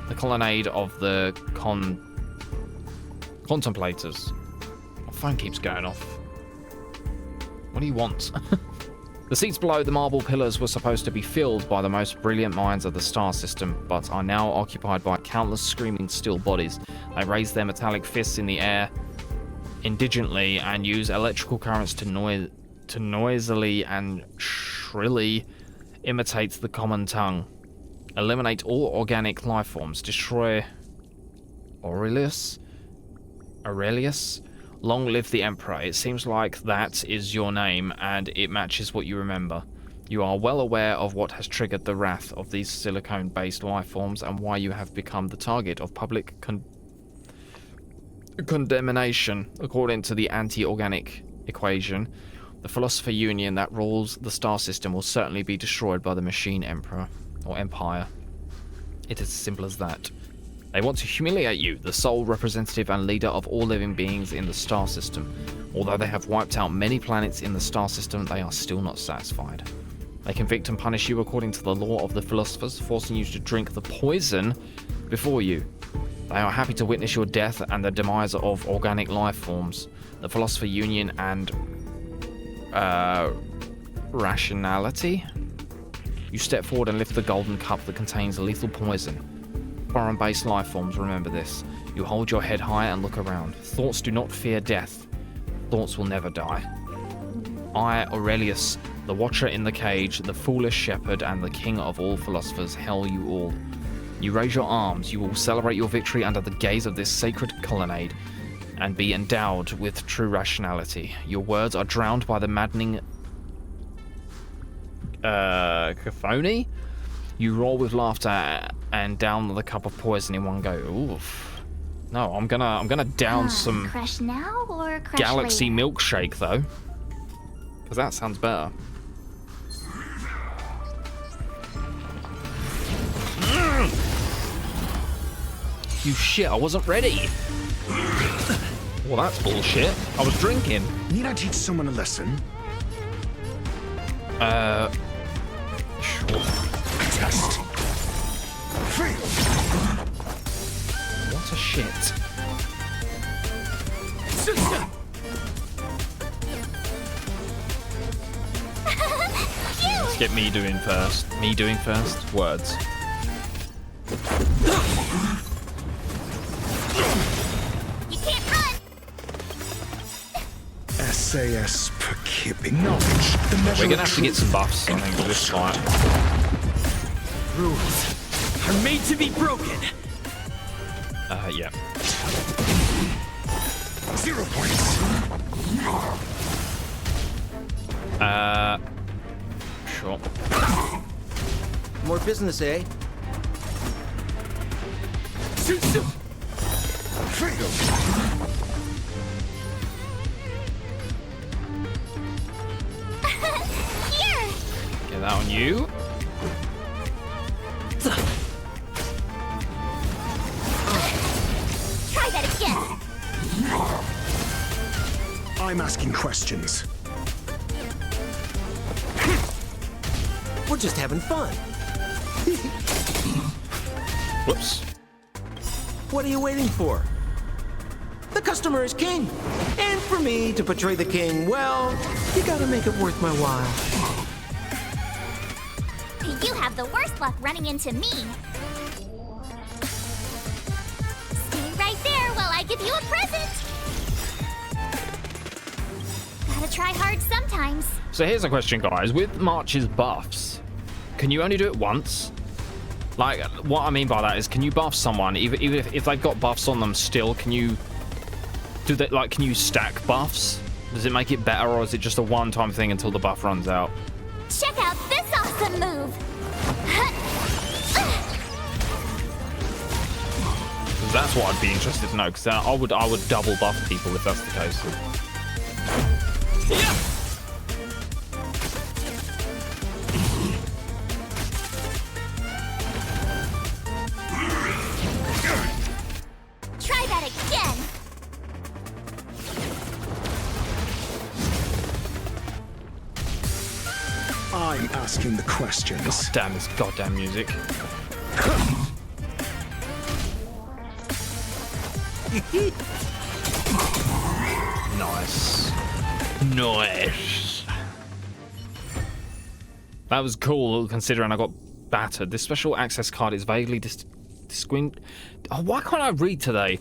The colonnade of the contemplators. My phone keeps going off. What do you want? The seats below the marble pillars were supposed to be filled by the most brilliant minds of the star system, but are now occupied by countless screaming still bodies. They raise their metallic fists in the air indigently and use electrical currents to noisily and shrilly imitate the common tongue. Eliminate all organic life forms. Destroy Aurelius? Long live the Emperor. It seems like that is your name, and it matches what you remember. You are well aware of what has triggered the wrath of these silicone-based life forms and why you have become the target of public condemnation. According to the anti-organic equation, the Philosopher Union that rules the star system will certainly be destroyed by the Machine Emperor, or Empire. It is as simple as that. They want to humiliate you, the sole representative and leader of all living beings in the star system. Although they have wiped out many planets in the star system, they are still not satisfied. They convict and punish you according to the law of the philosophers, forcing you to drink the poison before you. They are happy to witness your death and the demise of organic life forms. The Philosopher Union and rationality? You step forward and lift the golden cup that contains lethal poison. Foreign-based life forms, remember this. You hold your head high and look around. Thoughts do not fear death. Thoughts will never die. I, Aurelius, the watcher in the cage, the foolish shepherd, and the king of all philosophers, hail you all. You raise your arms. You will celebrate your victory under the gaze of this sacred colonnade and be endowed with true rationality. Your words are drowned by the maddening cacophony. You roar with laughter and down the cup of poison in one go. Oof. No, I'm gonna down some crush now or crush galaxy later? milkshake though, because that sounds better. You shit! I wasn't ready. Well, that's bullshit. I was drinking. Need I teach someone a lesson? Sure. Test. Fail. What a shit. Let's get me doing first. Me doing first? Words. You can't run! SAS per keeping knowledge. The measure We're gonna of have to get some buffs, I think, for this fight. Rules are made to be broken. Yeah. 0 points. Sure. More business, eh? Fail. Here! Get that on you. Try that again! I'm asking questions. We're just having fun. Whoops. What are you waiting for? The customer is king. And for me to portray the king, well, you gotta make it worth my while. You have the worst luck running into me. Stay right there while I give you a present. Gotta try hard sometimes. So here's a question, guys. With March's buffs, can you only do it once? Like, what I mean by that is, can you buff someone, even if they've got buffs on them still, can you can you stack buffs? Does it make it better, or is it just a one-time thing until the buff runs out? Check out this awesome move! 'Cause that's what I'd be interested to know, because I would double buff people if that's the case. Try that again! I'm asking the questions. Damn this goddamn music. Nice. Nice. That was cool, considering I got battered. This special access card is vaguely why can't I read today?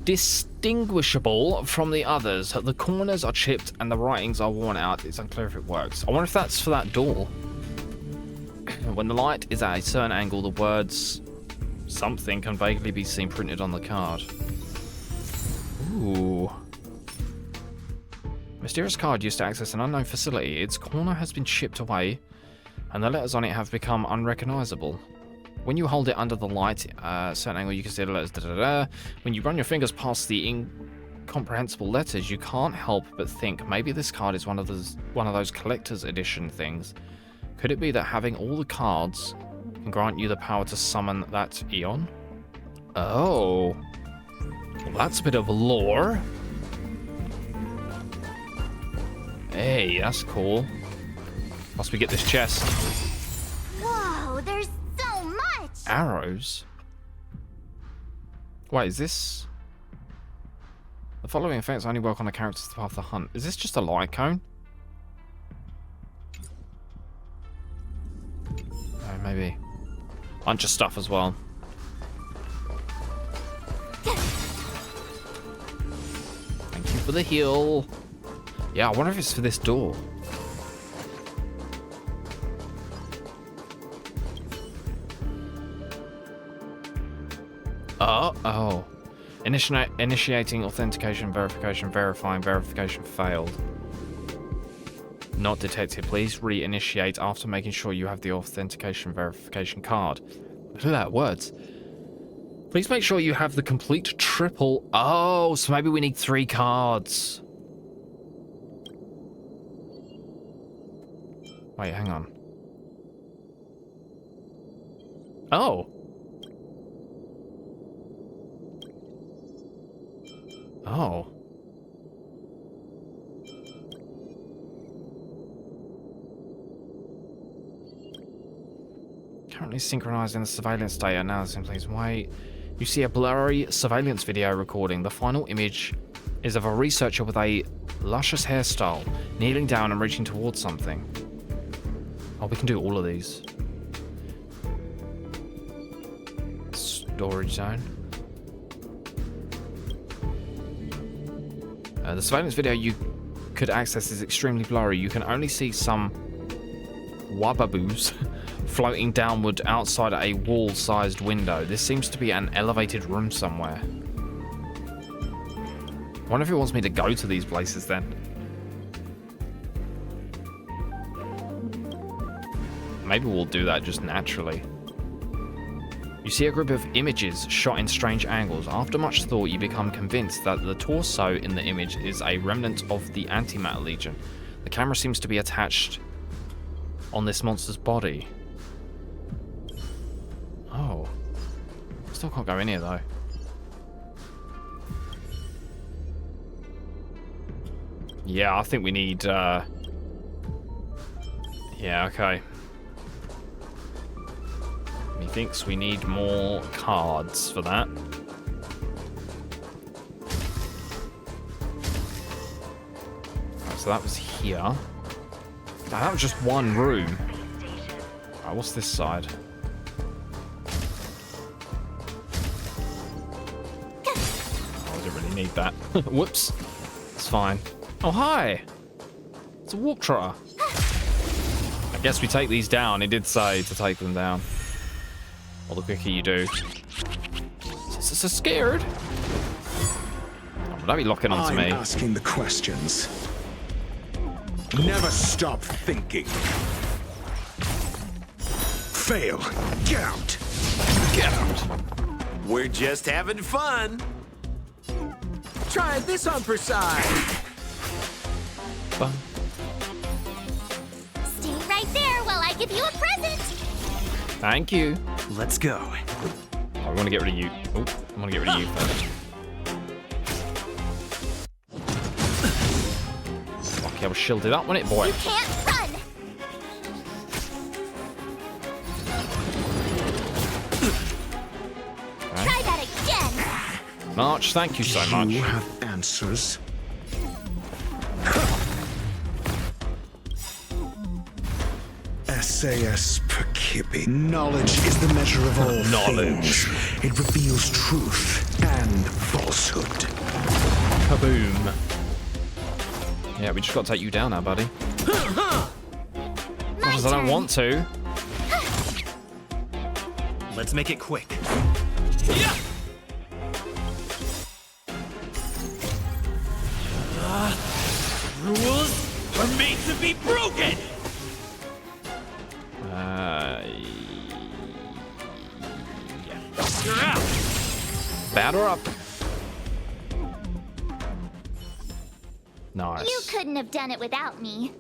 Distinguishable from the others. The corners are chipped and the writings are worn out. It's unclear if it works. I wonder if that's for that door. When the light is at a certain angle, the words something can vaguely be seen printed on the card. Ooh. Mysterious card used to access an unknown facility. Its corner has been chipped away, and the letters on it have become unrecognizable. When you hold it under the light, a certain angle, you can see the letters. Da, da, da. When you run your fingers past the incomprehensible letters, you can't help but think maybe this card is one of those collector's edition things. Could it be that having all the cards can grant you the power to summon that Eon? Oh. Well, that's a bit of lore. Hey, that's cool. Must we get this chest? Whoa, there's so much! Arrows? Wait, is this... The following effects only work on the characters to path the hunt. Is this just a light cone? Oh, maybe. Bunch of stuff as well. Thank you for the heal. Yeah, I wonder if it's for this door. Oh. Initiating authentication, verification, verifying, verification failed. Not detected. Please reinitiate after making sure you have the authentication verification card. Look at that, words. Please make sure you have the complete triple. Oh, so maybe we need 3 cards. Wait, hang on. Oh. Oh. Currently synchronizing the surveillance data. Now listen, please wait. You see a blurry surveillance video recording. The final image is of a researcher with a luscious hairstyle, kneeling down and reaching towards something. Oh, we can do all of these. Storage zone. The surveillance video you could access is extremely blurry. You can only see some wababoos floating downward outside a wall-sized window. This seems to be an elevated room somewhere. I wonder if it wants me to go to these places then. Maybe we'll do that just naturally. You see a group of images shot in strange angles. After much thought, you become convinced that the torso in the image is a remnant of the Antimatter Legion. The camera seems to be attached on this monster's body. Oh. Still can't go in here, though. Yeah, I think we need, Yeah, okay. He thinks we need more cards for that. Right, so that was here. Now, that was just one room. Right, what's this side? Oh, I didn't really need that. Whoops. It's fine. Oh, hi. It's a walk trotter. I guess we take these down. It did say to take them down. Well, the quicker you do. So scared. Oh, don't be locking onto me. I'm asking the questions. Never stop thinking. Fail. Get out. Get out. We're just having fun. Try this on for size. Bum. Stay right there while I give you a present. Thank you. Let's go. I want to get rid of you. Oh, I want to get rid of you first. Okay, I was shielded up, wasn't it, boy? You can't run. March, thank you so much. You have answers. SAS Perkibi. Knowledge is the measure of all Knowledge. things. It reveals truth and falsehood. Kaboom. Yeah, we just got to take you down now, buddy. Because I don't want to. Let's make it quick. Rules are made to be broken! You're out! Batter up. Nice. You couldn't have done it without me.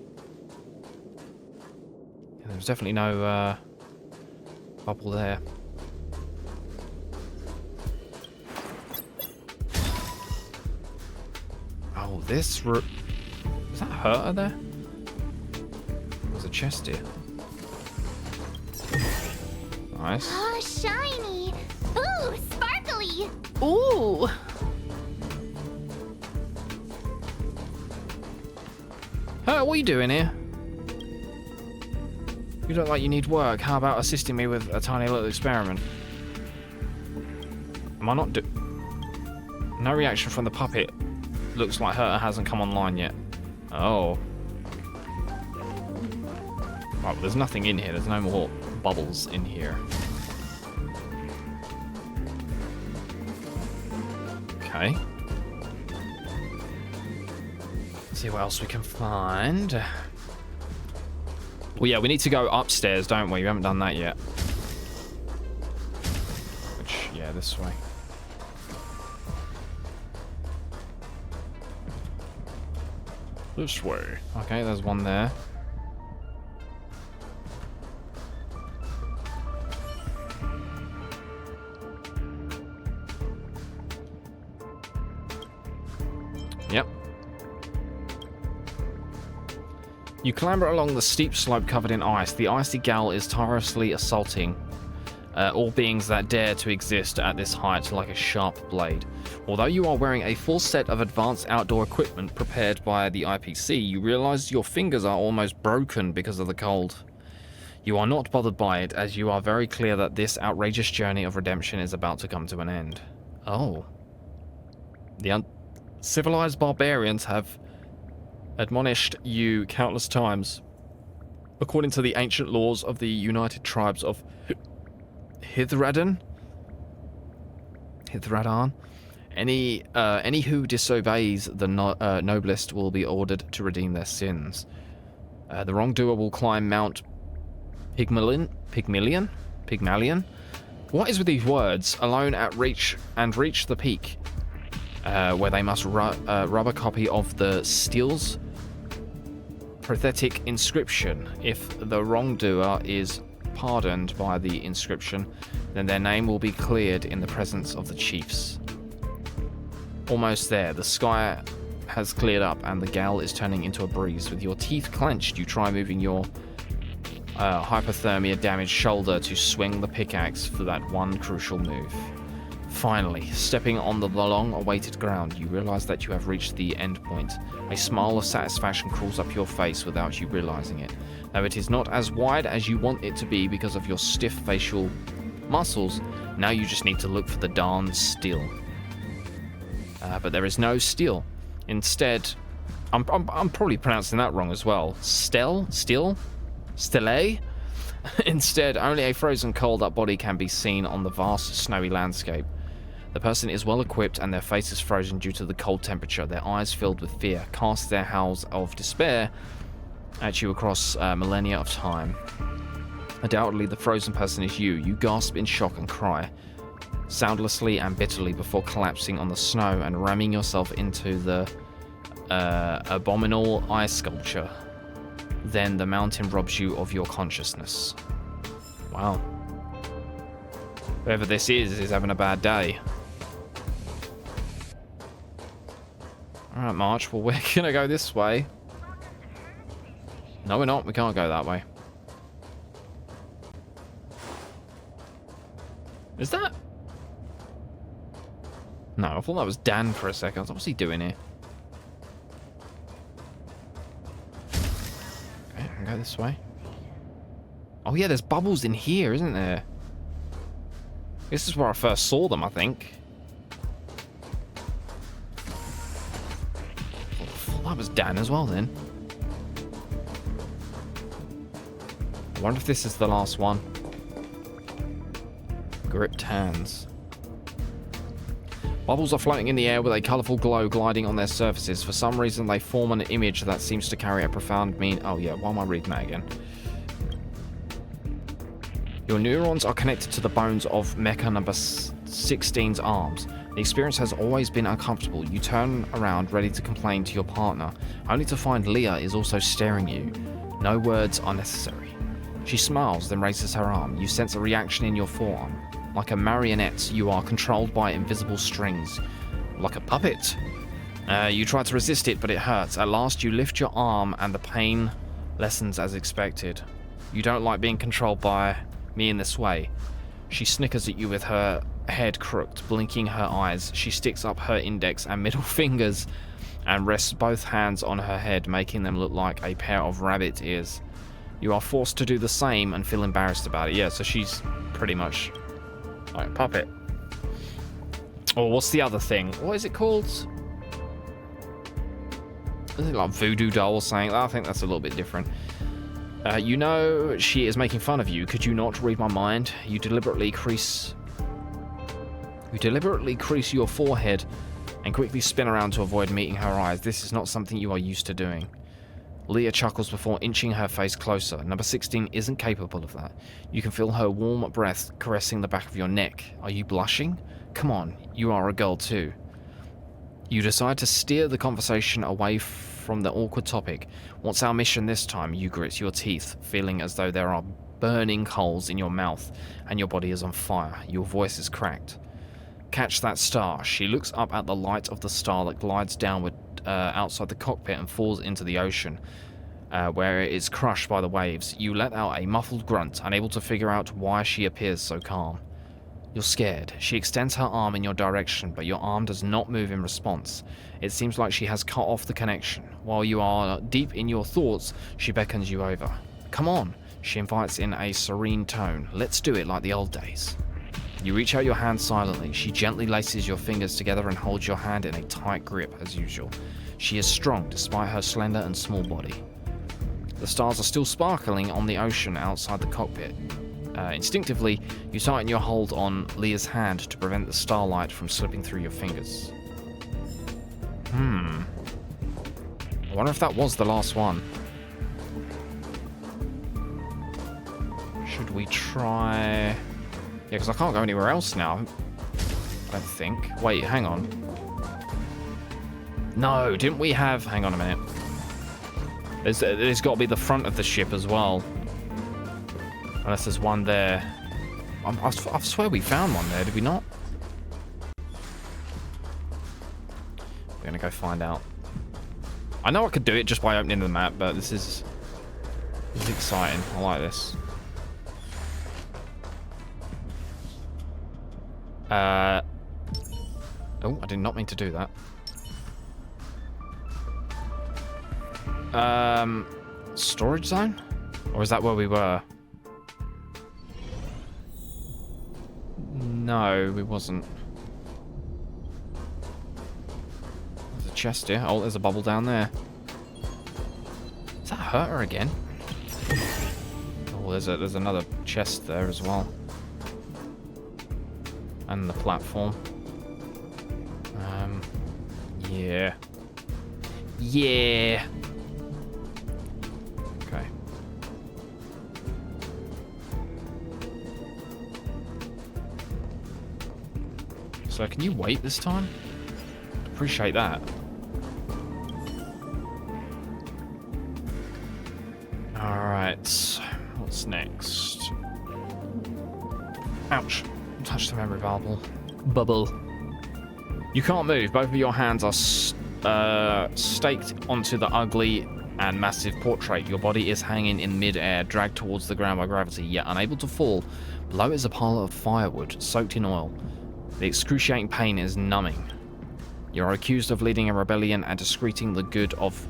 Yeah, there's definitely no bubble there. Oh, this is that Herta there? There's a chest here. Nice. Oh, shiny. Ooh, sparkly. Ooh. What are you doing here? You look like you need work. How about assisting me with a tiny little experiment? Am I not No reaction from the puppet. Looks like Herta hasn't come online yet. Oh. Right, well, there's nothing in here. There's no more bubbles in here. Okay. See what else we can find. Well, yeah, we need to go upstairs, don't we? We haven't done that yet. Which, yeah, this way. This way. Okay, there's one there. Yep. You clamber along the steep slope covered in ice. The icy gal is tirelessly assaulting all beings that dare to exist at this height like a sharp blade. Although you are wearing a full set of advanced outdoor equipment prepared by the IPC, you realize your fingers are almost broken because of the cold. You are not bothered by it, as you are very clear that this outrageous journey of redemption is about to come to an end. Oh. The civilized barbarians have admonished you countless times. According to the ancient laws of the United Tribes of Hithradan, any who disobeys the noblest will be ordered to redeem their sins. The wrongdoer will climb Mount Pygmalion? What is with these words? Alone at reach the peak, where they must rub a copy of the Steel's pathetic inscription. If the wrongdoer is pardoned by the inscription, then their name will be cleared in the presence of the chiefs. Almost there. The sky has cleared up and the gale is turning into a breeze. With your teeth clenched, you try moving your hypothermia damaged shoulder to swing the pickaxe for that one crucial move. Finally, stepping on the long-awaited ground, you realize that you have reached the end point. A smile of satisfaction crawls up your face without you realizing it. Though it is not as wide as you want it to be because of your stiff facial muscles, now you just need to look for the darn steel. But there is no steel. Instead, I'm probably pronouncing that wrong as well. Stelle? Instead, only a frozen cold-up body can be seen on the vast snowy landscape. The person is well equipped and their face is frozen due to the cold temperature. Their eyes filled with fear cast their howls of despair at you across millennia of time. Undoubtedly, the frozen person is you. You gasp in shock and cry, soundlessly and bitterly, before collapsing on the snow and ramming yourself into the abominable ice sculpture. Then the mountain robs you of your consciousness. Wow. Whoever this is having a bad day. Alright, March. Well, we're gonna go this way. No, we're not. We can't go that way. Is that? No, I thought that was Dan for a second. What's he doing here? Okay, I can go this way. Oh yeah, there's bubbles in here, isn't there? This is where I first saw them, I think. I thought that was Dan as well then. I wonder if this is the last one. Gripped hands. Bubbles are floating in the air with a colourful glow gliding on their surfaces. For some reason, they form an image that seems to carry a profound meaning. Oh yeah, why am I reading that again? Your neurons are connected to the bones of Mecha number 16's arms. The experience has always been uncomfortable. You turn around ready to complain to your partner, only to find Leah is also staring you. No words are necessary. She smiles, then raises her arm. You sense a reaction in your forearm. Like a marionette, you are controlled by invisible strings. Like a puppet. You try to resist it, but it hurts. At last, you lift your arm, and the pain lessens as expected. You don't like being controlled by me in this way. She snickers at you with her head crooked, blinking her eyes. She sticks up her index and middle fingers and rests both hands on her head, making them look like a pair of rabbit ears. You are forced to do the same and feel embarrassed about it. Yeah, so she's pretty much like a puppet. Or what's the other thing? What is it called? Is it like voodoo doll or something? I think that's a little bit different. You know she is making fun of you. Could you not read my mind? You deliberately crease your forehead and quickly spin around to avoid meeting her eyes. This is not something you are used to doing. Leah chuckles before inching her face closer. Number 16 isn't capable of that. You can feel her warm breath caressing the back of your neck. Are you blushing? Come on, you are a girl too. You decide to steer the conversation away from the awkward topic. What's our mission this time? You grit your teeth, feeling as though there are burning coals in your mouth and your body is on fire. Your voice is cracked. Catch that star. She looks up at the light of the star that glides downward outside the cockpit and falls into the ocean, where it is crushed by the waves. You let out a muffled grunt, unable to figure out why she appears so calm. You're scared. She extends her arm in your direction, but your arm does not move in response. It seems like she has cut off the connection. While you are deep in your thoughts, she beckons you over. Come on, she invites in a serene tone. Let's do it like the old days. You reach out your hand silently. She gently laces your fingers together and holds your hand in a tight grip as usual. She is strong despite her slender and small body. The stars are still sparkling on the ocean outside the cockpit. Instinctively, you tighten your hold on Leah's hand to prevent the starlight from slipping through your fingers. I wonder if that was the last one. Should we try... Yeah, because I can't go anywhere else now. I don't think. Wait, hang on. No, didn't we have... Hang on a minute. There's got to be the front of the ship as well. Unless there's one there. I swear we found one there, did we not? We're going to go find out. I know I could do it just by opening the map, but this is exciting. I like this. Oh, I did not mean to do that. Storage zone? Or is that where we were? No, we wasn't. There's a chest here. Oh, there's a bubble down there. Is that hurt her again? Oh, there's another chest there as well. And the platform. Yeah. Yeah. Okay. So can you wait this time? Appreciate that. Alright. What's next? Ouch. Touch the memory bubble. You can't move. Both of your hands are staked onto the ugly and massive portrait. Your body is hanging in mid-air, dragged towards the ground by gravity, yet unable to fall. Below is a pile of firewood, soaked in oil. The excruciating pain is numbing. You are accused of leading a rebellion and discreting the good of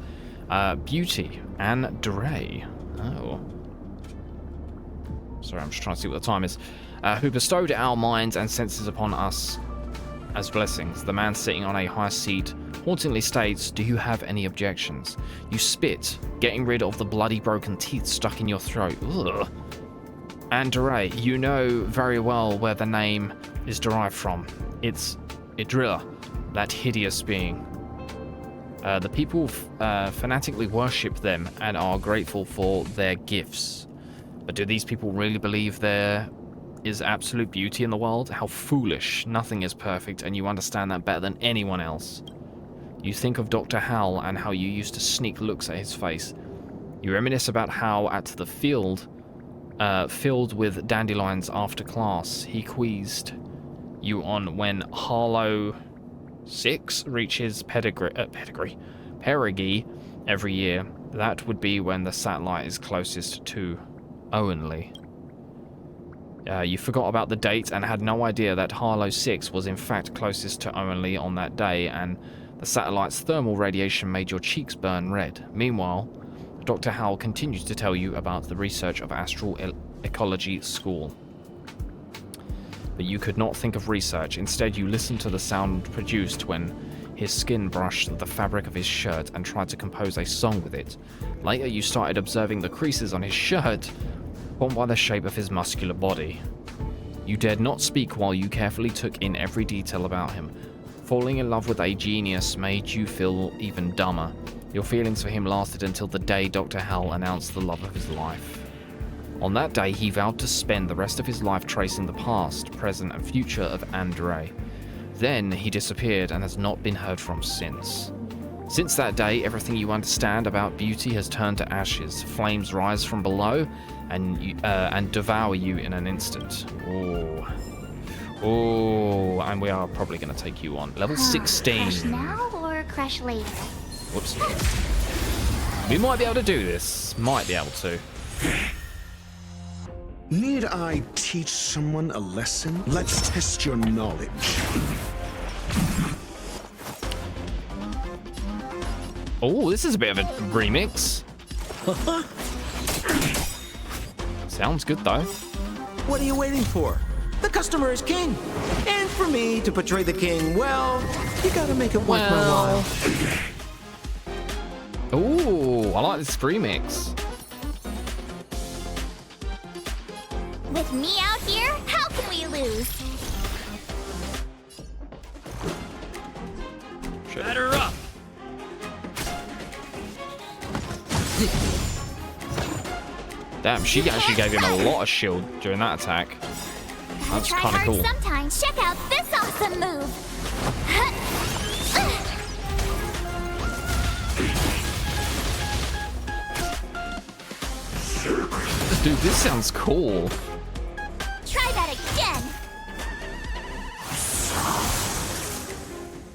Beauty and Dre. Oh. Sorry, I'm just trying to see what the time is. Who bestowed our minds and senses upon us as blessings. The man sitting on a high seat hauntingly states, do you have any objections? You spit, getting rid of the bloody broken teeth stuck in your throat. Ugh. And Dre, you know very well where the name is derived from. It's Idrilla, that hideous being. The people fanatically worship them and are grateful for their gifts. But do these people really believe there is absolute beauty in the world? How foolish. Nothing is perfect, and you understand that better than anyone else. You think of Dr. Hal and how you used to sneak looks at his face. You reminisce about how at the field, filled with dandelions after class, he quizzed you on when Harlow 6 reaches perigee every year. That would be when the satellite is closest to Owenley. You forgot about the date and had no idea that Harlow 6 was in fact closest to Owenley on that day, and the satellite's thermal radiation made your cheeks burn red. Meanwhile, Dr. Hal continues to tell you about the research of Astral Ecology School. But you could not think of research. Instead, you listened to the sound produced when his skin brushed the fabric of his shirt and tried to compose a song with it. Later, you started observing the creases on his shirt, formed by the shape of his muscular body. You dared not speak while you carefully took in every detail about him. Falling in love with a genius made you feel even dumber. Your feelings for him lasted until the day Dr. Hal announced the love of his life. On that day, he vowed to spend the rest of his life tracing the past, present, and future of Andre. Then he disappeared and has not been heard from since. Since that day, everything you understand about beauty has turned to ashes. Flames rise from below and devour you in an instant. Oh, and we are probably going to take you on. Level 16. Crash now or crash later? Whoops. We might be able to do this. Might be able to. Need I teach someone a lesson? Let's test your knowledge. Oh, this is a bit of a remix. Sounds good, though. What are you waiting for? The customer is king. And for me to portray the king, well, you gotta make it worth my while. Ooh, I like this remix. With me out here, how can we lose? Batter up! Damn, she actually gave him a lot of shield during that attack. That's Try kind of hard cool. sometimes. Check out this awesome move. Dude, this sounds cool. Try that again.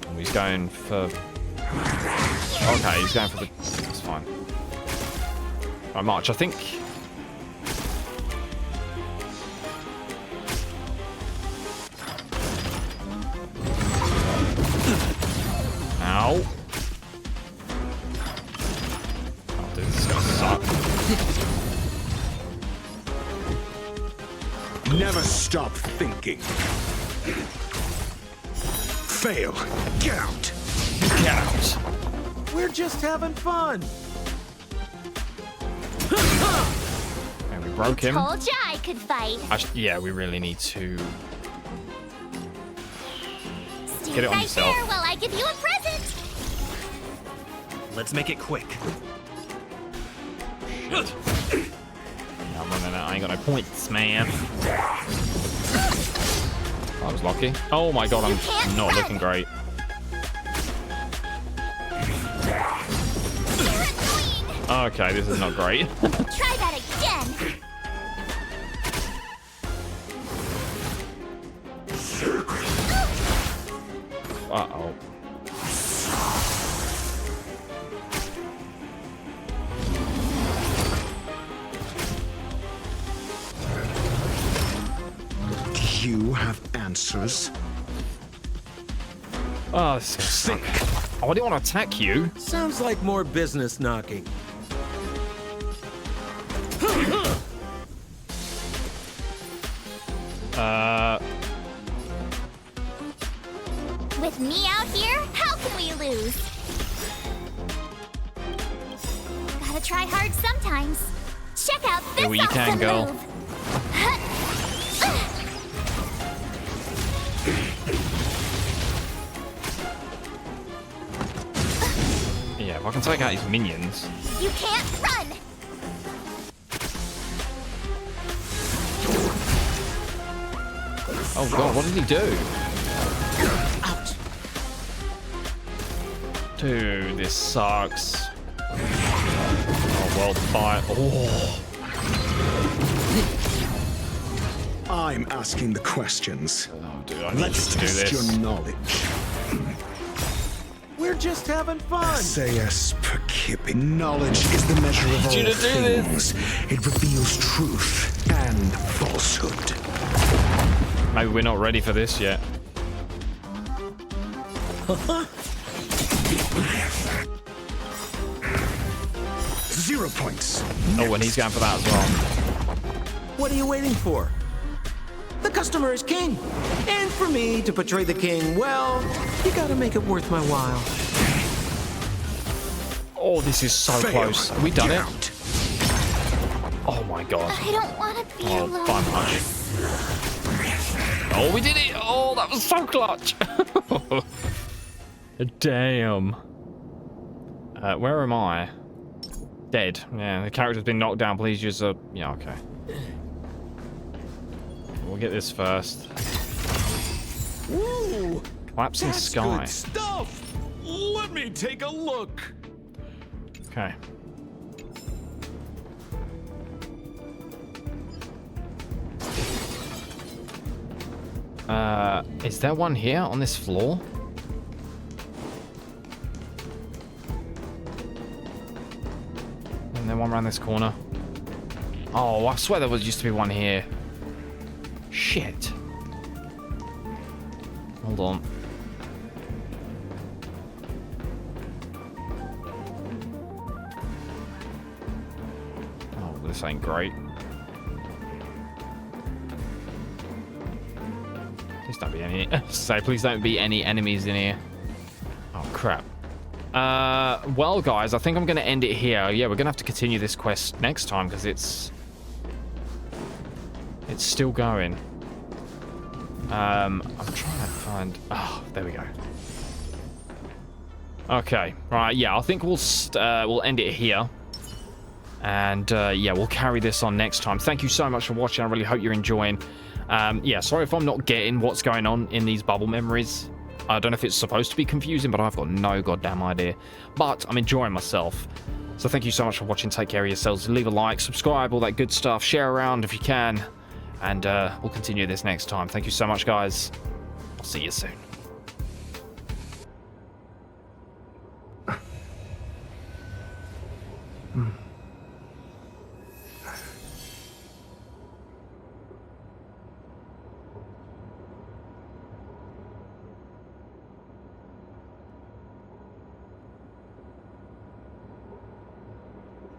Oh, he's going for... Okay, he's going for the... That's fine. Right, March, I think... Ow. Oh, dude, this is gonna suck. Never stop thinking. Fail. Get out. Get out. We're just having fun. And we broke him. Told ya I could fight. Yeah, we really need to... Stay Get it on right yourself. there while I give you a present. Let's make it quick. Yeah, I'm running out. I ain't got no points, man. I was lucky. Oh my god, I'm not looking great. Okay, this is not great. Try that again. Uh-oh. You have answers. Oh, this is sick. Oh, I didn't want to attack you. Sounds like more business knocking. With me out here, how can we lose? Gotta try hard sometimes. Check out this Do what you can, awesome girl. move. Yeah, if I can take out his minions. You can't run. Oh god, what did he do? Ouch. Dude, this sucks. Oh, well, fire. Oh. I'm asking the questions. Oh, dude, I need Let's to do test this. your knowledge. We're just having fun. SAS per kip. Knowledge is the measure of you all to do this. things. It reveals truth and falsehood. Maybe we're not ready for this yet. 0 points. Oh, and he's going for that as well. What are you waiting for? The customer is king. And for me to portray the king, well, you gotta make it worth my while. Oh, this is so Fail. close. Have we done Get it? out. Oh my god. I don't want to be Oh, alone. fun punch. Oh, we did it! Oh, that was so clutch! Damn. Where am I? Dead. Yeah, the character's been knocked down. Please use a... Yeah, okay. We'll get this first. Ooh, Collapsing that's sky. good stuff. Let me take a look. Okay. Is there one here on this floor? And then one around this corner. Oh, I swear there used to be one here. Shit. Hold on. Oh, this ain't great. Please don't be any. Say, please don't be any enemies in here. Oh crap. Well, guys, I think I'm going to end it here. Yeah, we're going to have to continue this quest next time because it's still going. I'm trying to find. Oh, there we go. Okay, right. Yeah, I think we'll end it here. And yeah, we'll carry this on next time. Thank you so much for watching. I really hope you're enjoying. Yeah, sorry if I'm not getting what's going on in these bubble memories. I don't know if it's supposed to be confusing, but I've got no goddamn idea. But I'm enjoying myself. So thank you so much for watching. Take care of yourselves. Leave a like, subscribe, all that good stuff. Share around if you can. And we'll continue this next time. Thank you so much, guys. I'll see you soon.